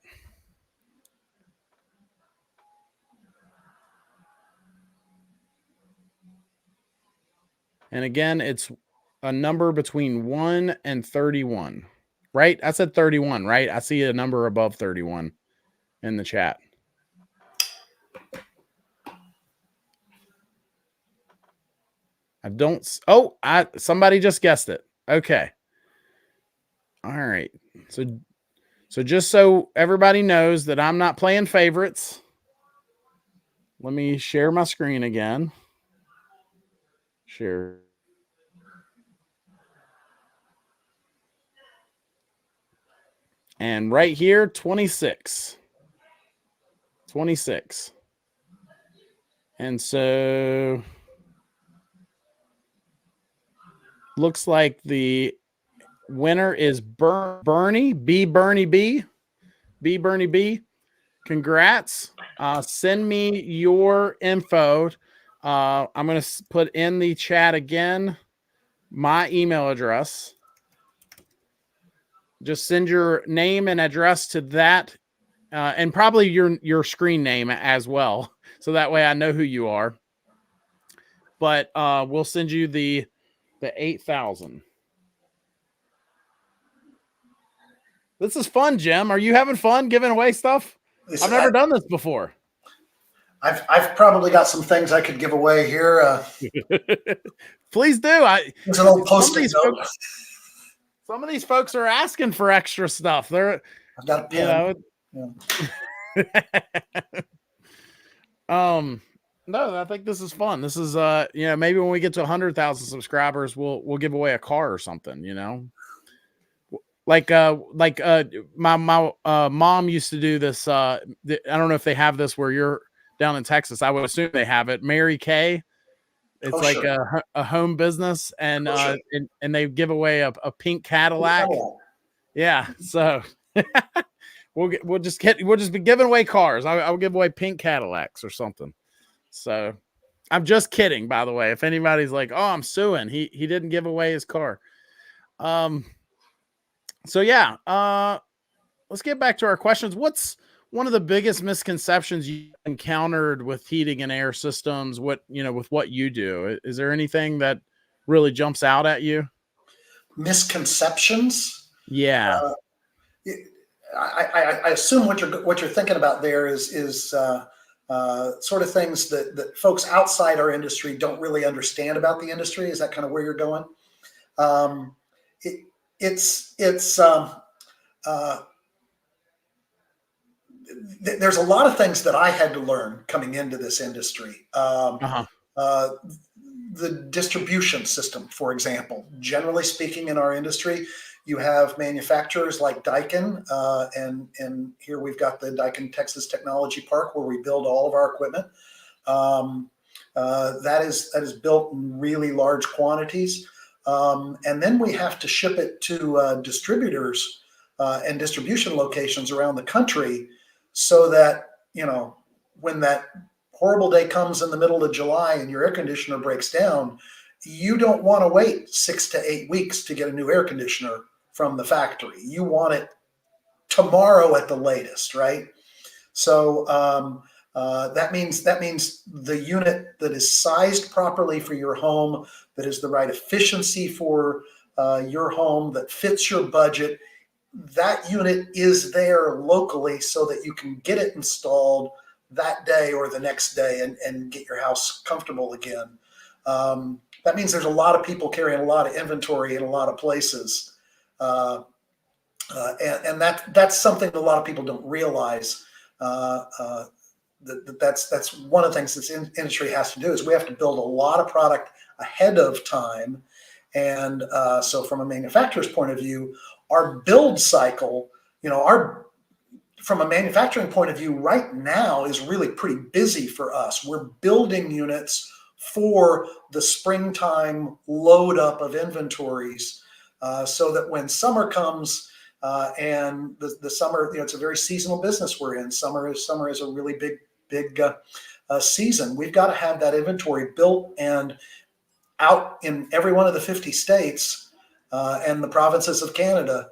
And again, it's a number between 1 and 31, right? I said 31, right? I see a number above 31 in the chat. Somebody just guessed it. Okay. All right. So just so everybody knows that I'm not playing favorites, let me share my screen again. Share. And right here, 26. 26. And so looks like the winner is Bernie B. Congrats. Send me your info. I'm going to put in the chat again my email address. Just send your name and address to that, and probably your screen name as well, so that way I know who you are. But we'll send you the 8000. This is fun, Jim. Are you having fun giving away stuff? I've never done this before. I've probably got some things I could give away here. Please do. There's an old Post-it note. Some of these folks are asking for extra stuff. I've got a pen. No, I think this is fun. This is maybe when we get to 100,000 subscribers, we'll give away a car or something, Like my mom used to do this. I don't know if they have this where you're down in Texas. I would assume they have it. Mary Kay. It's sure. a home business, and sure. and they give away a pink Cadillac. Yeah, so we'll just be giving away cars. I'll give away pink Cadillacs or something. So I'm just kidding, by the way. If anybody's like, "Oh, I'm suing," he didn't give away his car. So yeah, let's get back to our questions. What's one of the biggest misconceptions you encountered with heating and air systems? What, with what you do, is there anything that really jumps out at you? Misconceptions. Yeah. Uh, I assume what you're thinking about there is sort of things that folks outside our industry don't really understand about the industry. Is that kind of where you're going? It's there's a lot of things that I had to learn coming into this industry. Uh-huh. The distribution system, for example, generally speaking, in our industry, you have manufacturers like Daikin, and here we've got the Daikin Texas Technology Park, where we build all of our equipment. That is built in really large quantities, and then we have to ship it to distributors and distribution locations around the country, so that when that horrible day comes in the middle of July and your air conditioner breaks down, you don't want to wait 6 to 8 weeks to get a new air conditioner from the factory. You want it tomorrow at the latest, right? So that means the unit that is sized properly for your home, that is the right efficiency for your home, that fits your budget, that unit is there locally so that you can get it installed that day or the next day and get your house comfortable again. That means there's a lot of people carrying a lot of inventory in a lot of places. And that's something that a lot of people don't realize. That's one of the things this industry has to do, is we have to build a lot of product ahead of time. And so from a manufacturer's point of view, our build cycle, from a manufacturing point of view right now, is really pretty busy for us. We're building units for the springtime load up of inventories, so that when summer comes, and the summer, it's a very seasonal business we're in. Summer is a really big season. We've got to have that inventory built and out in every one of the 50 states and the provinces of Canada,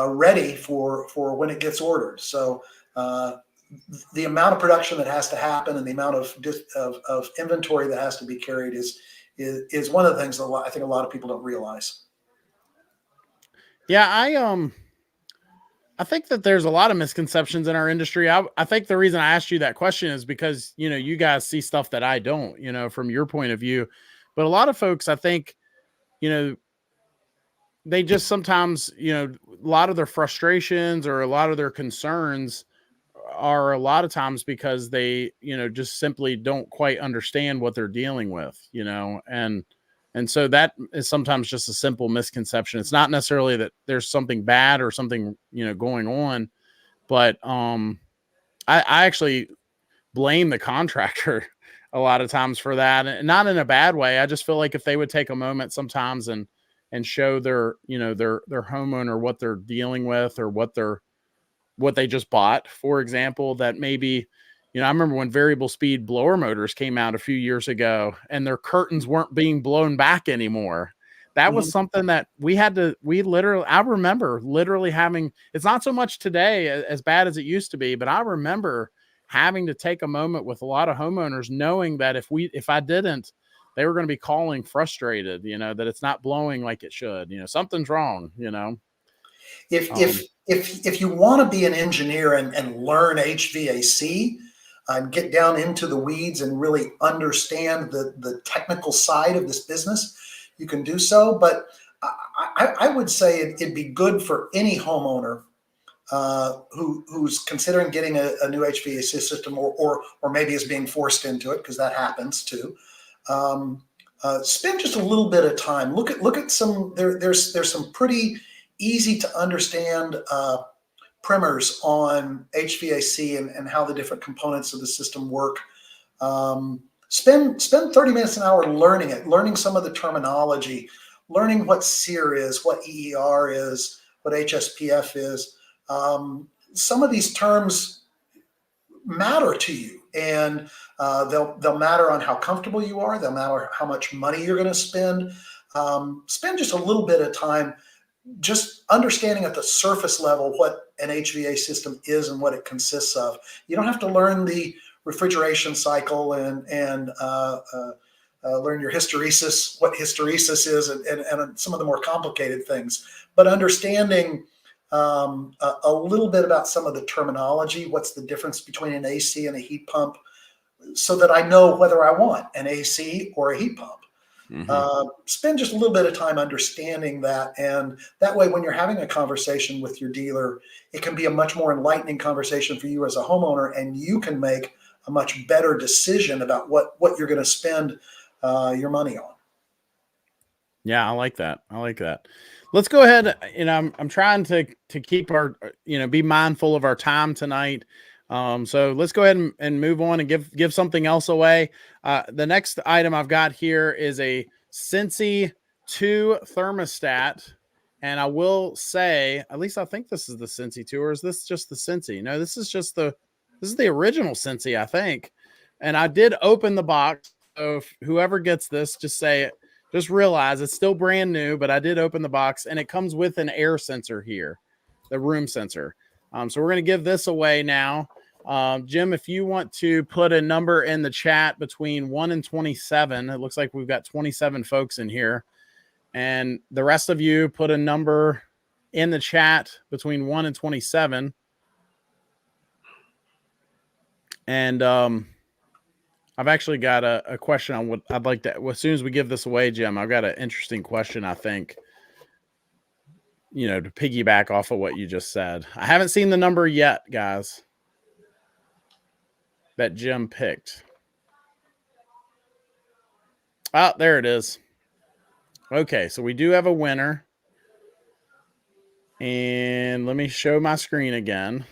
ready for when it gets ordered. So the amount of production that has to happen and the amount of inventory that has to be carried is one of the things that I think a lot of people don't realize. Yeah, I think that there's a lot of misconceptions in our industry. I think the reason I asked you that question is because, you guys see stuff that I don't, from your point of view. But a lot of folks, I think, they just sometimes, a lot of their frustrations or a lot of their concerns are a lot of times because they, just simply don't quite understand what they're dealing with, and so that is sometimes just a simple misconception. It's not necessarily that there's something bad or something, going on, but I actually blame the contractor a lot of times for that, and not in a bad way. I just feel like if they would take a moment sometimes and show their, their homeowner what they're dealing with, or what they just bought, for example, that maybe, I remember when variable speed blower motors came out a few years ago and their curtains weren't being blown back anymore. That was something that I remember literally having, it's not so much today as bad as it used to be, but I remember having to take a moment with a lot of homeowners, knowing that if I didn't, they were going to be calling frustrated, that it's not blowing like it should, something's wrong, If you want to be an engineer and learn HVAC and get down into the weeds and really understand the technical side of this business, you can do so. But I would say it'd be good for any homeowner who's considering getting a new HVAC system, or maybe is being forced into it, because that happens too. Spend just a little bit of time. Look at some. There's some pretty easy to understand primers on HVAC and how the different components of the system work. Spend 30 minutes an hour learning it, learning some of the terminology, learning what SEER is, what EER is, what HSPF is. Some of these terms matter to you, and they'll matter on how comfortable you are. They'll matter how much money you're going to spend. Spend just a little bit of time just understanding at the surface level what an HVA system is and what it consists of. You don't have to learn the refrigeration cycle and learn your hysteresis, what hysteresis is, and some of the more complicated things. But understanding a little bit about some of the terminology, what's the difference between an AC and a heat pump, so that I know whether I want an AC or a heat pump. Spend just a little bit of time understanding that. And that way, when you're having a conversation with your dealer, it can be a much more enlightening conversation for you as a homeowner, and you can make a much better decision about what you're going to spend your money on. Yeah, I like that. I like that. Let's go ahead. I'm trying to keep our, be mindful of our time tonight. So let's go ahead and move on and give something else away. The next item I've got here is a Cincy 2 thermostat. And I will say, at least I think this is the Cincy 2, or is this just the Cincy? No, this is the original Cincy, I think. And I did open the box. So if whoever gets this, just realize it's still brand new, but I did open the box, and it comes with an air sensor here, the room sensor. So we're going to give this away now. Jim, if you want to put a number in the chat between 1 and 27, it looks like we've got 27 folks in here. And the rest of you put a number in the chat between 1 and 27. And I've actually got a question on what I'd like to, as soon as we give this away, Jim, I've got an interesting question, I think, to piggyback off of what you just said. I haven't seen the number yet, guys, that Jim picked. Oh, there it is. Okay, so we do have a winner. And let me show my screen again.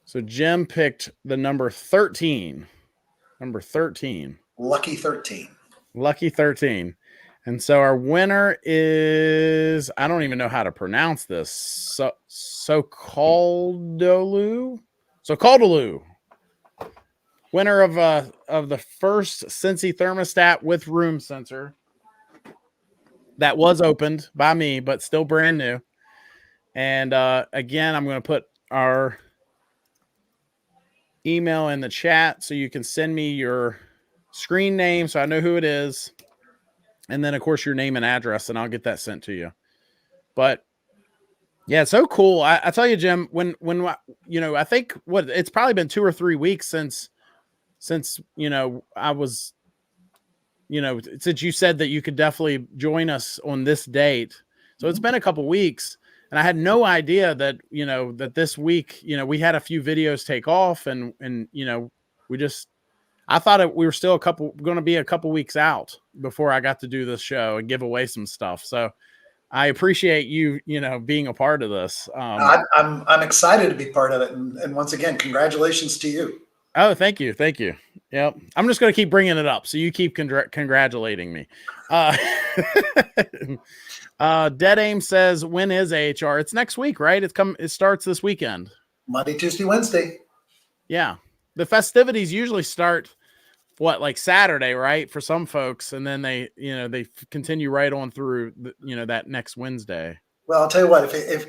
So Jim picked the number 13. Number 13. Lucky 13. Lucky 13. And so our winner is, I don't even know how to pronounce this. So Caldolu. Winner of the first Cincy thermostat with room sensor that was opened by me, but still brand new. And again, I'm going to put our email in the chat so you can send me your screen name so I know who it is. And then, of course, your name and address, and I'll get that sent to you. But yeah, it's so cool. I tell you, Jim, when I think it's probably been 2 or 3 weeks since I was, since you said that you could definitely join us on this date. So it's been a couple weeks, and I had no idea that, that this week, we had a few videos take off, and I thought we were still going to be a couple weeks out before I got to do this show and give away some stuff. So I appreciate you, being a part of this. I'm excited to be part of it. And once again, congratulations to you. Oh, thank you. Thank you. Yep. I'm just going to keep bringing it up. So you keep congratulating me. Dead Aim says, when is AHR? It's next week, right? It starts this weekend. Monday, Tuesday, Wednesday. Yeah. The festivities usually start like Saturday, right? For some folks. And then they continue right on through, that next Wednesday. Well, I'll tell you what, if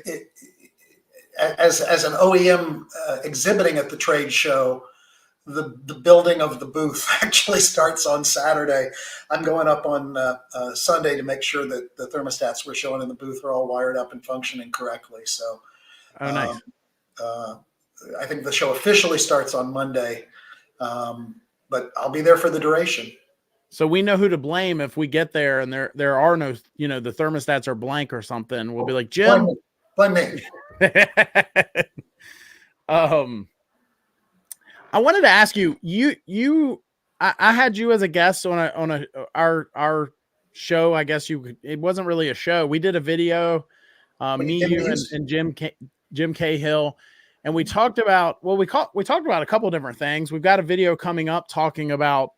as an OEM exhibiting at the trade show, the building of the booth actually starts on Saturday. I'm going up on Sunday to make sure that the thermostats we're showing in the booth are all wired up and functioning correctly. So, nice. I think the show officially starts on Monday, but I'll be there for the duration. So we know who to blame if we get there and there are no, the thermostats are blank or something. We'll be like, Jim. Blame me. I wanted to ask you, I had you as a guest on our show. I guess it wasn't really a show. We did a video, me, you, and Jim Cahill. And we talked about, we talked about a couple of different things. We've got a video coming up talking about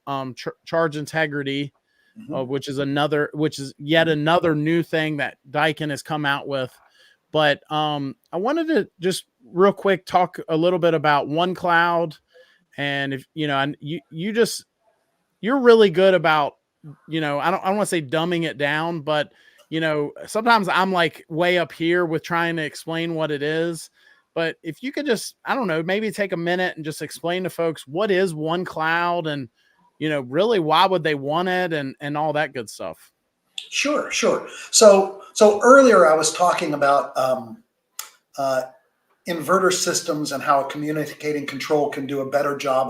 charge integrity, which is yet another new thing that Daikin has come out with. But I wanted to just real quick talk a little bit about OneCloud, and if you're really good about I don't want to say dumbing it down, but sometimes I'm like way up here with trying to explain what it is. But if you could just, I don't know, maybe take a minute and just explain to folks what is one cloud and, really why would they want it and all that good stuff. Sure, sure. So earlier I was talking about inverter systems and how a communicating control can do a better job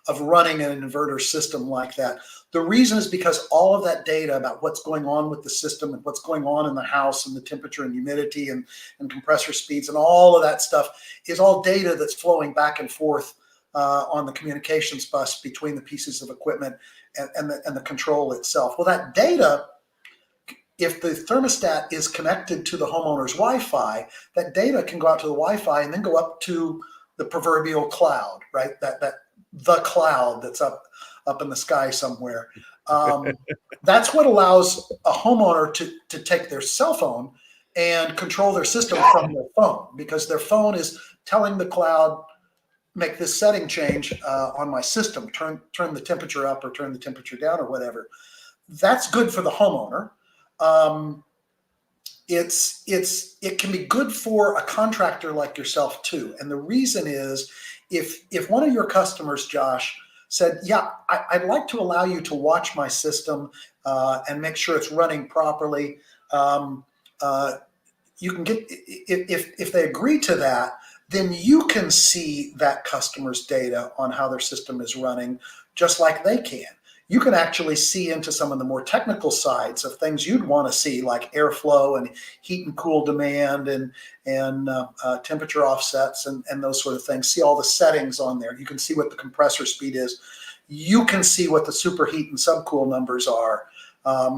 of running an inverter system like that. The reason is because all of that data about what's going on with the system and what's going on in the house and the temperature and humidity and compressor speeds and all of that stuff is all data that's flowing back and forth on the communications bus between the pieces of equipment and the control itself. Well, that data, if the thermostat is connected to the homeowner's Wi-Fi, that data can go out to the Wi-Fi and then go up to the proverbial cloud, right? The cloud that's up in the sky somewhere. That's what allows a homeowner to take their cell phone and control their system from their phone, because their phone is telling the cloud, make this setting change on my system, turn the temperature up or turn the temperature down or whatever. That's good for the homeowner. It can be good for a contractor like yourself too. And the reason is, if one of your customers, Josh, said, yeah, I'd like to allow you to watch my system and make sure it's running properly. You can get, if they agree to that, then you can see that customer's data on how their system is running, just like they can. You can actually see into some of the more technical sides of things you'd want to see, like airflow and heat and cool demand and temperature offsets and those sort of things. See all the settings on there. You can see what the compressor speed is. You can see what the superheat and subcool numbers are,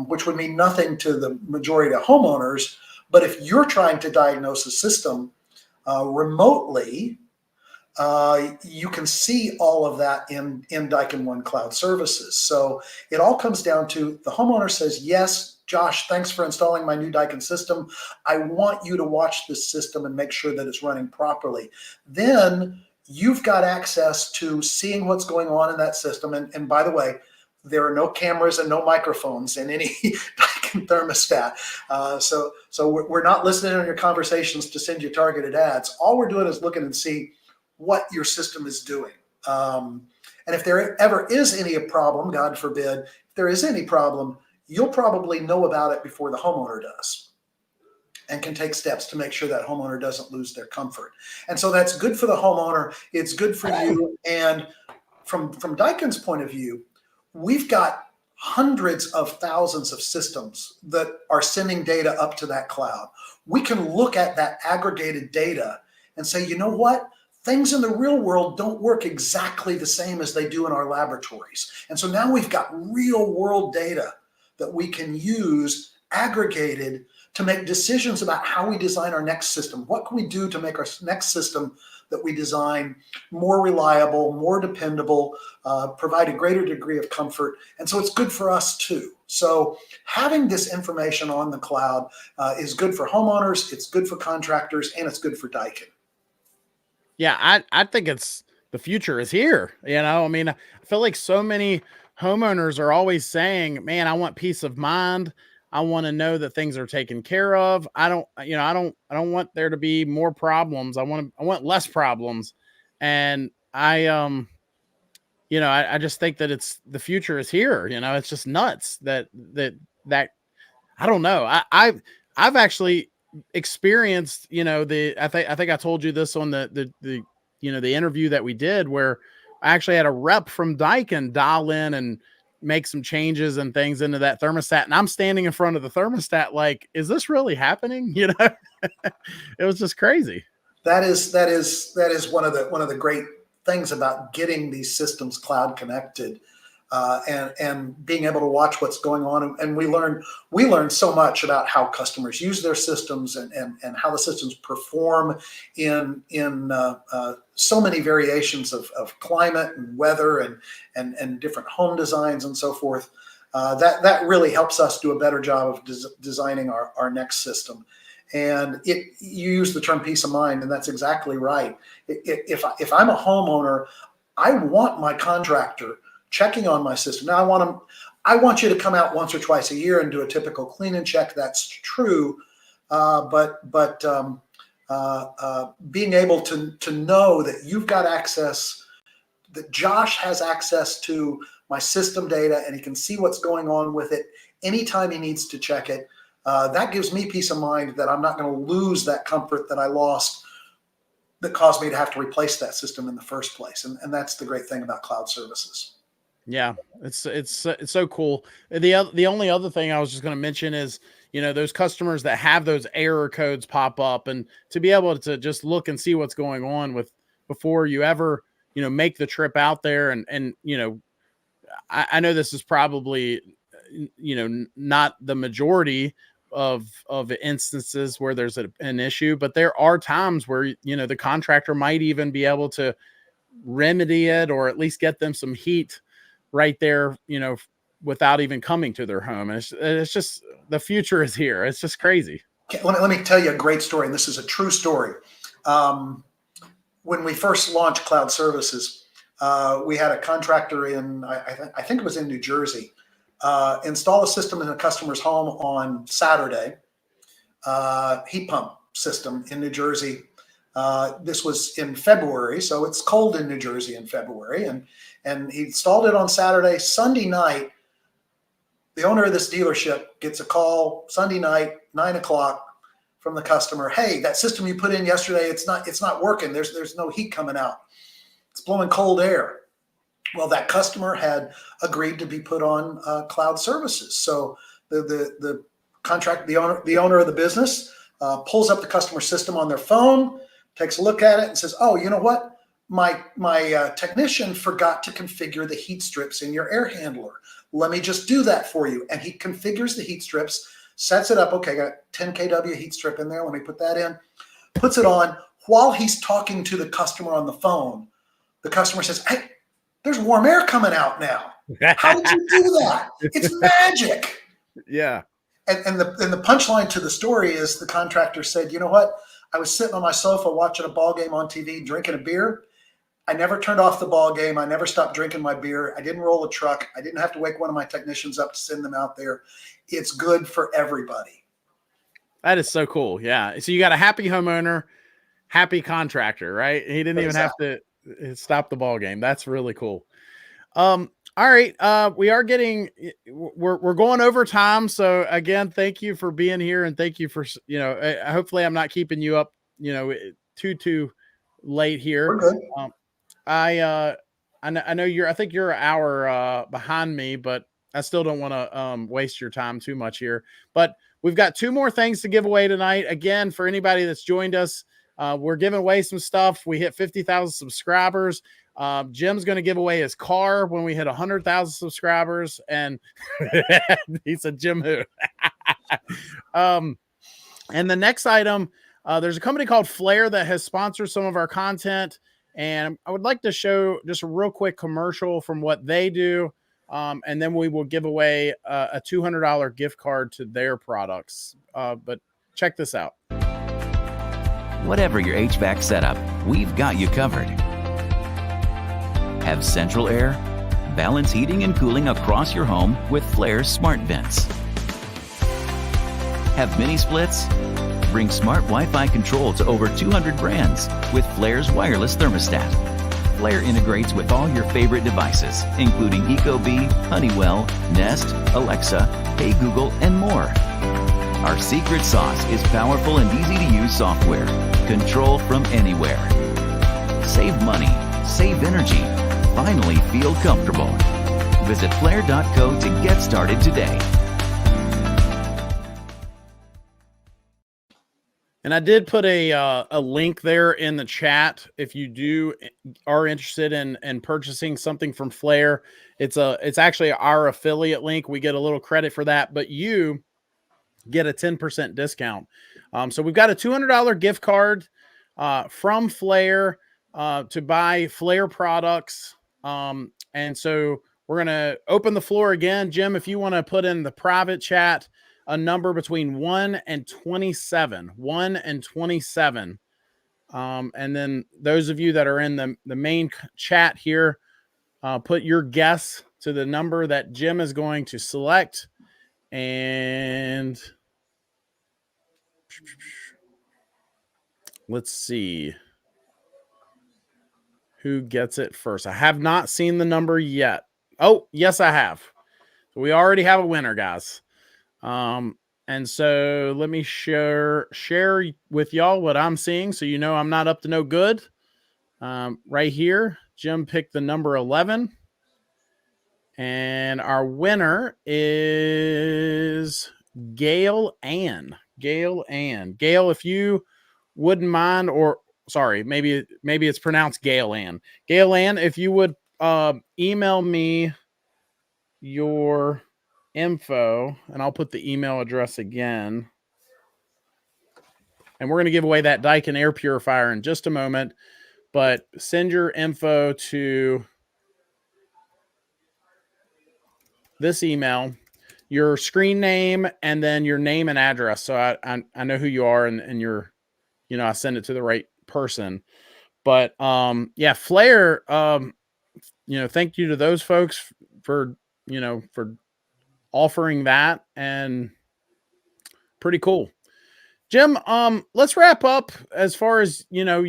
which would mean nothing to the majority of homeowners. But if you're trying to diagnose a system remotely, you can see all of that in Daikin One Cloud Services. So it all comes down to the homeowner says, yes, Josh, thanks for installing my new Daikin system. I want you to watch this system and make sure that it's running properly. Then you've got access to seeing what's going on in that system. And by the way, there are no cameras and no microphones in any Daikin thermostat. So we're not listening on your conversations to send you targeted ads. All we're doing is looking and see what your system is doing. And if there ever is any problem, God forbid, if there is any problem, you'll probably know about it before the homeowner does and can take steps to make sure that homeowner doesn't lose their comfort. And so that's good for the homeowner. It's good for you. And from Daikin's point of view, we've got hundreds of thousands of systems that are sending data up to that cloud. We can look at that aggregated data and say, you know what? Things in the real world don't work exactly the same as they do in our laboratories. And so now we've got real world data that we can use aggregated to make decisions about how we design our next system. What can we do to make our next system that we design more reliable, more dependable, provide a greater degree of comfort. And so it's good for us too. So having this information on the cloud is good for homeowners, it's good for contractors, and it's good for Daikin. Yeah, I think the future is here. I mean, I feel like so many homeowners are always saying, man, I want peace of mind. I want to know that things are taken care of. I don't want there to be more problems. I want less problems. And I just think that the future is here. It's just nuts that I don't know. I've actually experienced, I think I told you this on the interview that we did, where I actually had a rep from Daikin dial in and make some changes and things into that thermostat. And I'm standing in front of the thermostat like, is this really happening? It was just crazy. That is one of the great things about getting these systems cloud connected. And being able to watch what's going on. And we learn so much about how customers use their systems and how the systems perform in so many variations of climate and weather and different home designs and so forth. That really helps us do a better job of designing our next system. And you use the term peace of mind, and that's exactly right. If I'm a homeowner, I want my contractor checking on my system. Now I want you to come out once or twice a year and do a typical clean and check. That's true. But being able to know that you've got access, that Josh has access to my system data and he can see what's going on with it anytime he needs to check it. That gives me peace of mind that I'm not going to lose that comfort that I lost that caused me to have to replace that system in the first place. And that's the great thing about cloud services. Yeah, it's so cool. The only other thing I was just going to mention is, those customers that have those error codes pop up, and to be able to just look and see what's going on with before you ever, make the trip out there. And I know this is probably, not the majority of instances where there's an issue, but there are times where, the contractor might even be able to remedy it, or at least get them some heat right there, without even coming to their home. And it's just, the future is here. It's just crazy. Let me tell you a great story. And this is a true story. When we first launched cloud services, we had a contractor in, I think it was in New Jersey, install a system in a customer's home on Saturday, heat pump system in New Jersey. This was in February, so it's cold in New Jersey in February, and he installed it on Saturday. Sunday night, the owner of this dealership gets a call Sunday night, 9 o'clock, from the customer. Hey, that system you put in yesterday, it's not working. There's no heat coming out. It's blowing cold air. Well, that customer had agreed to be put on cloud services. So the owner of the business pulls up the customer system on their phone, takes a look at it, and says, "Oh, you know what? My technician forgot to configure the heat strips in your air handler. Let me just do that for you." And he configures the heat strips, sets it up. Okay, got 10 kW heat strip in there. Let me put that in. Puts it on. While he's talking to the customer on the phone, the customer says, "Hey, there's warm air coming out now. How did you do that? It's magic." Yeah. And the punchline to the story is the contractor said, "You know what? I was sitting on my sofa watching a ball game on TV, drinking a beer. I never turned off the ball game. I never stopped drinking my beer. I didn't roll a truck. I didn't have to wake one of my technicians up to send them out there. It's good for everybody." That is so cool. Yeah. So you got a happy homeowner, happy contractor, right? He didn't even have to stop the ball game. That's really cool. All right. We are we're going over time. So again, thank you for being here, and thank you for, hopefully I'm not keeping you up, too late here. We're good. I know I think you're an hour behind me, but I still don't want to waste your time too much here. But we've got 2 more things to give away tonight. Again, for anybody that's joined us, we're giving away some stuff. We hit 50,000 subscribers. Jim's going to give away his car when we hit 100,000 subscribers. And he said, "Jim who?" And the next item, there's a company called Flair that has sponsored some of our content. And I would like to show just a real quick commercial from what they do. And then we will give away a $200 gift card to their products. But check this out. Whatever your HVAC setup, we've got you covered. Have central air? Balance heating and cooling across your home with Flair's smart vents. Have mini splits? Bring smart Wi-Fi control to over 200 brands with Flair's wireless thermostat. Flair integrates with all your favorite devices, including Ecobee, Honeywell, Nest, Alexa, Hey Google, and more. Our secret sauce is powerful and easy-to-use software. Control from anywhere. Save money, save energy, finally feel comfortable. Visit flair.co to get started today. And I did put a link there in the chat. If you are interested in purchasing something from Flair, it's actually our affiliate link. We get a little credit for that, but you get a 10% discount. So we've got a $200 gift card from Flair to buy Flair products. And so we're going to open the floor again. Jim, if you want to put in the private chat a number between 1 and 27, 1 and 27. And then those of you that are in the main chat here, put your guess to the number that Jim is going to select. And let's see who gets it first. I have not seen the number yet. Oh, yes, I have. So we already have a winner, guys. And so let me share with y'all what I'm seeing, so you know I'm not up to no good. Right here, Jim picked the number 11. And our winner is Gail Ann. Gail, if you wouldn't mind, or sorry, maybe it's pronounced Gail Ann. Gail Ann, if you would email me your info, and I'll put the email address again. And we're going to give away that Daikin air purifier in just a moment, but send your info to this email, your screen name, and then your name and address. So I know who you are, and you're, you know, I send it to the right person. But yeah, Flair, you know, thank you to those folks for, you know, for offering that, and pretty cool. Jim, let's wrap up as far as, you know,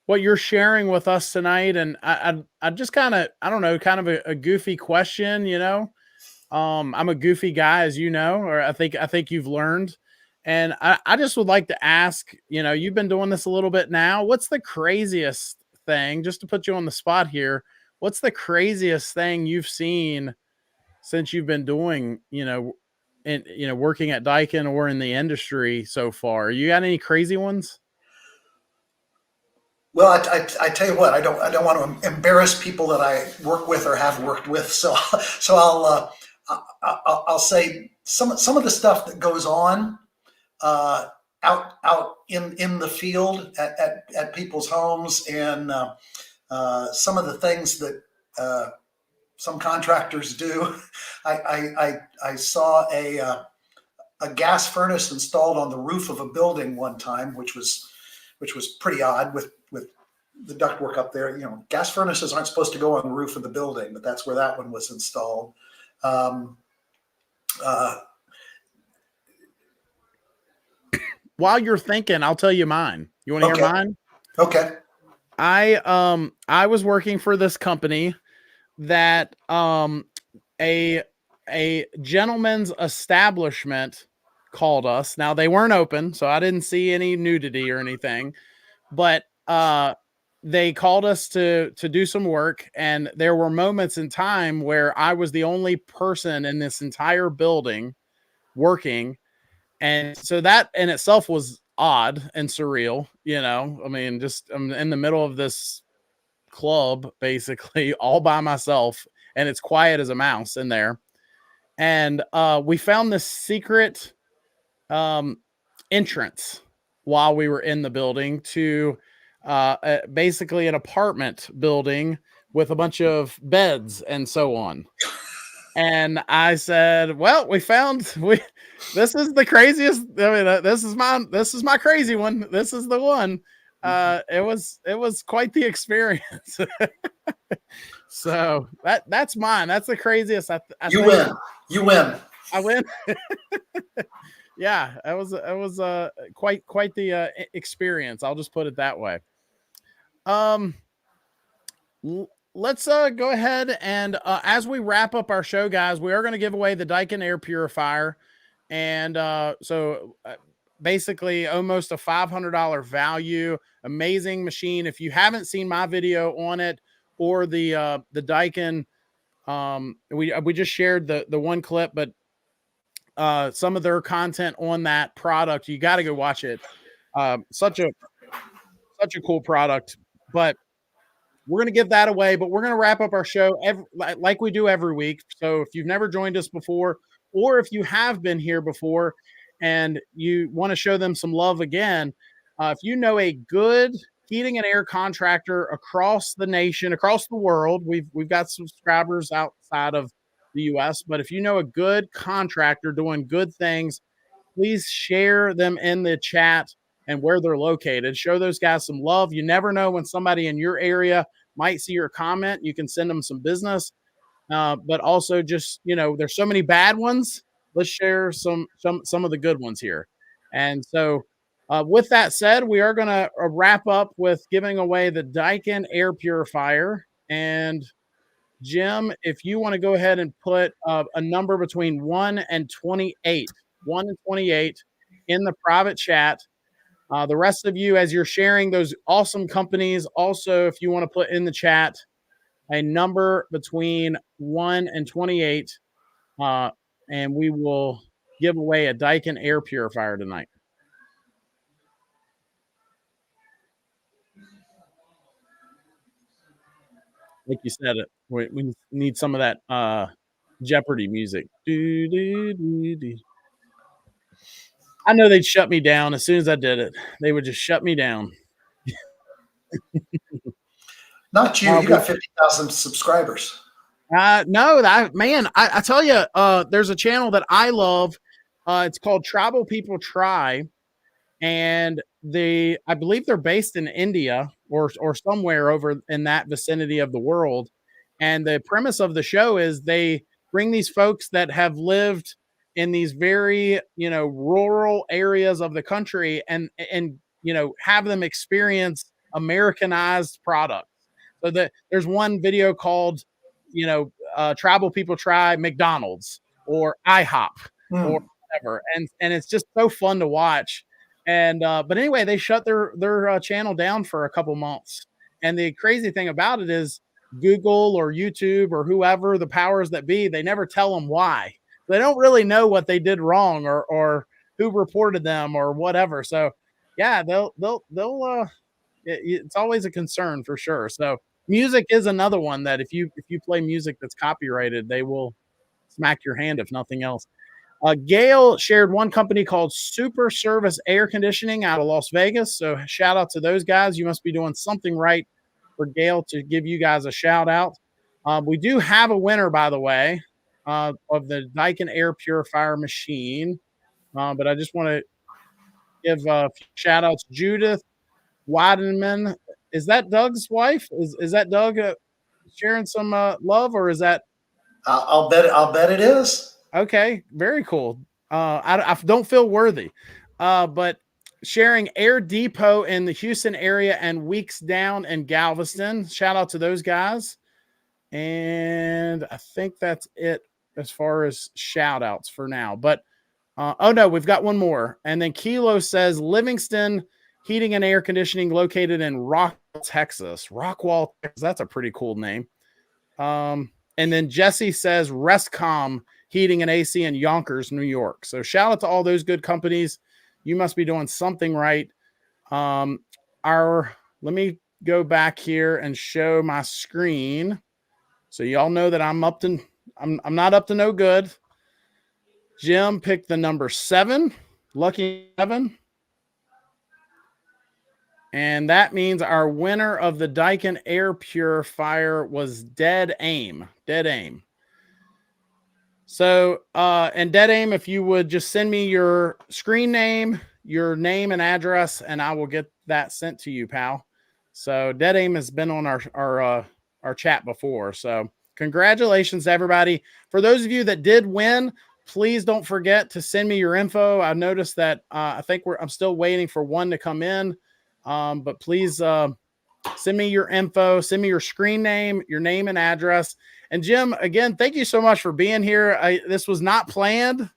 what you're sharing with us tonight. And I just kind of, I don't know, kind of a goofy question, you know. I'm a goofy guy, as you know, or I think you've learned. And I just would like to ask, you know, you've been doing this a little bit now. What's the craziest thing, just to put you on the spot here, what's the craziest thing you've seen since you've been doing, you know, working at Daikin or in the industry so far? You got any crazy ones? Well, I tell you what, I don't want to embarrass people that I work with or have worked with. So I'll say some of the stuff that goes on out in the field at people's homes, and some of the things that some contractors do. I saw a gas furnace installed on the roof of a building one time, which was pretty odd with the ductwork up there. You know, gas furnaces aren't supposed to go on the roof of the building, but that's where that one was installed. While you're thinking, I'll tell you mine. You want to hear mine? Okay. I was working for this company that a gentleman's establishment called us. Now, they weren't open, so I didn't see any nudity or anything, but they called us to do some work, and there were moments in time where I was the only person in this entire building working. And so that in itself was odd and surreal, you know. I mean, just I'm in the middle of this club basically all by myself, and it's quiet as a mouse in there. And we found this secret entrance while we were in the building to basically an apartment building with a bunch of beds and so on. And I said, well, this is the craziest. I mean, this is my crazy one. This is the one. It was quite the experience. So that's mine. That's the craziest. You win. I win. Yeah, it was quite the experience. I'll just put it that way. Let's go ahead and as we wrap up our show, guys, we are going to give away the Daikin air purifier, and so basically almost a $500 value. Amazing machine. If you haven't seen my video on it or the Daikin, we just shared the one clip, but some of their content on that product, you got to go watch it. Such a cool product. But we're going to give that away, but we're going to wrap up our show like we do every week. So if you've never joined us before, or if you have been here before and you want to show them some love again, if you know a good heating and air contractor across the nation, across the world, we've got subscribers outside of the US, but if you know a good contractor doing good things, please share them in the chat and where they're located. Show those guys some love. You never know when somebody in your area might see your comment. You can send them some business. but also just, there's so many bad ones. Let's share some of the good ones here. And so, with that said, we are going to wrap up with giving away the Daikin air purifier. And Jim, if you want to go ahead and put a number between 1 and 28, 1 and 28 in the private chat. The rest of you, as you're sharing those awesome companies, also, if you want to put in the chat a number between 1 and 28, and we will give away a Daikin air purifier tonight. Like you said, we need some of that Jeopardy music. I know they'd shut me down as soon as I did it. They would just shut me down. Not you. You got 50,000 subscribers. No, I tell you, there's a channel that I love. It's called Tribal People Try, and I believe they're based in India or somewhere over in that vicinity of the world. And the premise of the show is they bring these folks that have lived in these very, rural areas of the country and have them experience Americanized products. So there's one video called, Tribal People Try McDonald's or IHOP or whatever. And it's just so fun to watch. And but anyway, they shut their channel down for a couple months. And the crazy thing about it is Google or YouTube or whoever the powers that be, they never tell them why. They don't really know what they did wrong or who reported them or whatever. So yeah, it's always a concern for sure. So music is another one that if you play music that's copyrighted, they will smack your hand if nothing else. Gail shared one company called Super Service Air Conditioning out of Las Vegas. So shout out to those guys. You must be doing something right for Gail to give you guys a shout out. We do have a winner, by the way, of the Daikin air purifier machine. But I just want to give shout outs. Judith Weidenman. Is that Doug's wife? Is that Doug sharing some love, or is that? I'll bet it is. Okay, very cool. I don't feel worthy, but sharing Air Depot in the Houston area and Weeks Down in Galveston. Shout out to those guys. And I think that's it as far as shout outs for now. But oh no, we've got one more. And then Kilo says Livingston Heating and Air Conditioning located in Rockwall, Texas. Rockwall, Texas. That's a pretty cool name. And then Jesse says Restcom Heating and AC in Yonkers, New York. So shout out to all those good companies. You must be doing something right. Let me go back here and show my screen. So y'all know that I'm not up to no good. Jim picked the number 7, lucky 7. And that means our winner of the Daikin air purifier was Dead Aim. Dead Aim. So, and Dead Aim, if you would just send me your screen name, your name and address, and I will get that sent to you, pal. So Dead Aim has been on our chat before. So congratulations to everybody. For those of you that did win, please don't forget to send me your info. I noticed that I think I'm still waiting for one to come in. But please send me your info, send me your screen name, your name and address. And Jim, again, thank you so much for being here. This was not planned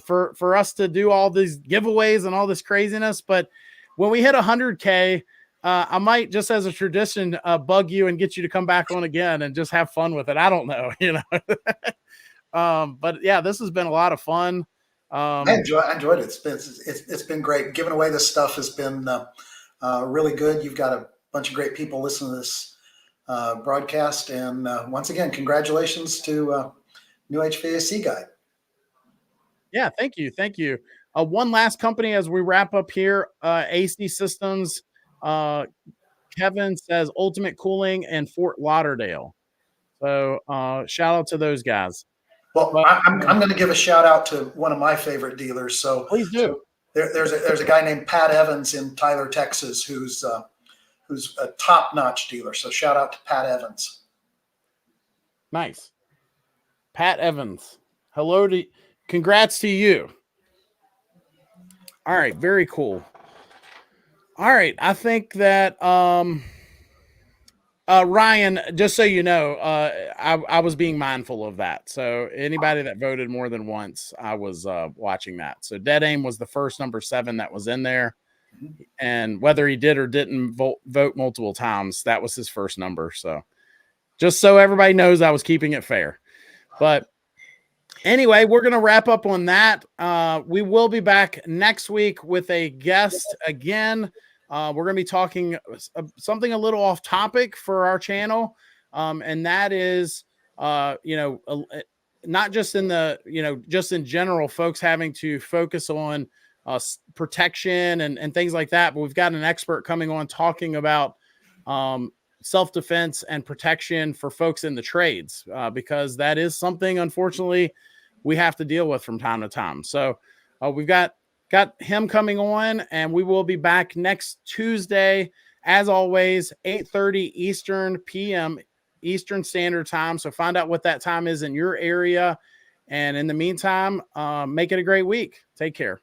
for us to do all these giveaways and all this craziness. But when we hit 100K, I might, just as a tradition, bug you and get you to come back on again and just have fun with it. I don't know, but yeah, this has been a lot of fun. I enjoyed it. It's been great. Giving away this stuff has been really good. You've got a bunch of great people listening to this broadcast. And once again, congratulations to New HVAC Guide. Yeah, thank you. Thank you. One last company as we wrap up here, AC Systems. Kevin says Ultimate Cooling in Fort Lauderdale. So shout out to those guys. Well, I'm going to give a shout out to one of my favorite dealers. So please do. There's a guy named Pat Evans in Tyler, Texas, who's a top-notch dealer. So shout out to Pat Evans. Nice. Pat Evans. Hello to, congrats to you. All right, very cool. All right, I think that Ryan, just so you know, I was being mindful of that. So anybody that voted more than once, I was watching that. So Dead Aim was the first number 7 that was in there. And whether he did or didn't vote multiple times, that was his first number. So just so everybody knows, I was keeping it fair. But anyway, we're going to wrap up on that. We will be back next week with a guest again. We're going to be talking something a little off topic for our channel. And that is, not just in the, just in general, folks having to focus on protection and things like that. But we've got an expert coming on talking about self-defense and protection for folks in the trades, because that is something, unfortunately, we have to deal with from time to time. So we've got him coming on, and we will be back next Tuesday, as always, 8:30 Eastern PM Eastern Standard Time. So find out what that time is in your area. And in the meantime, make it a great week. Take care.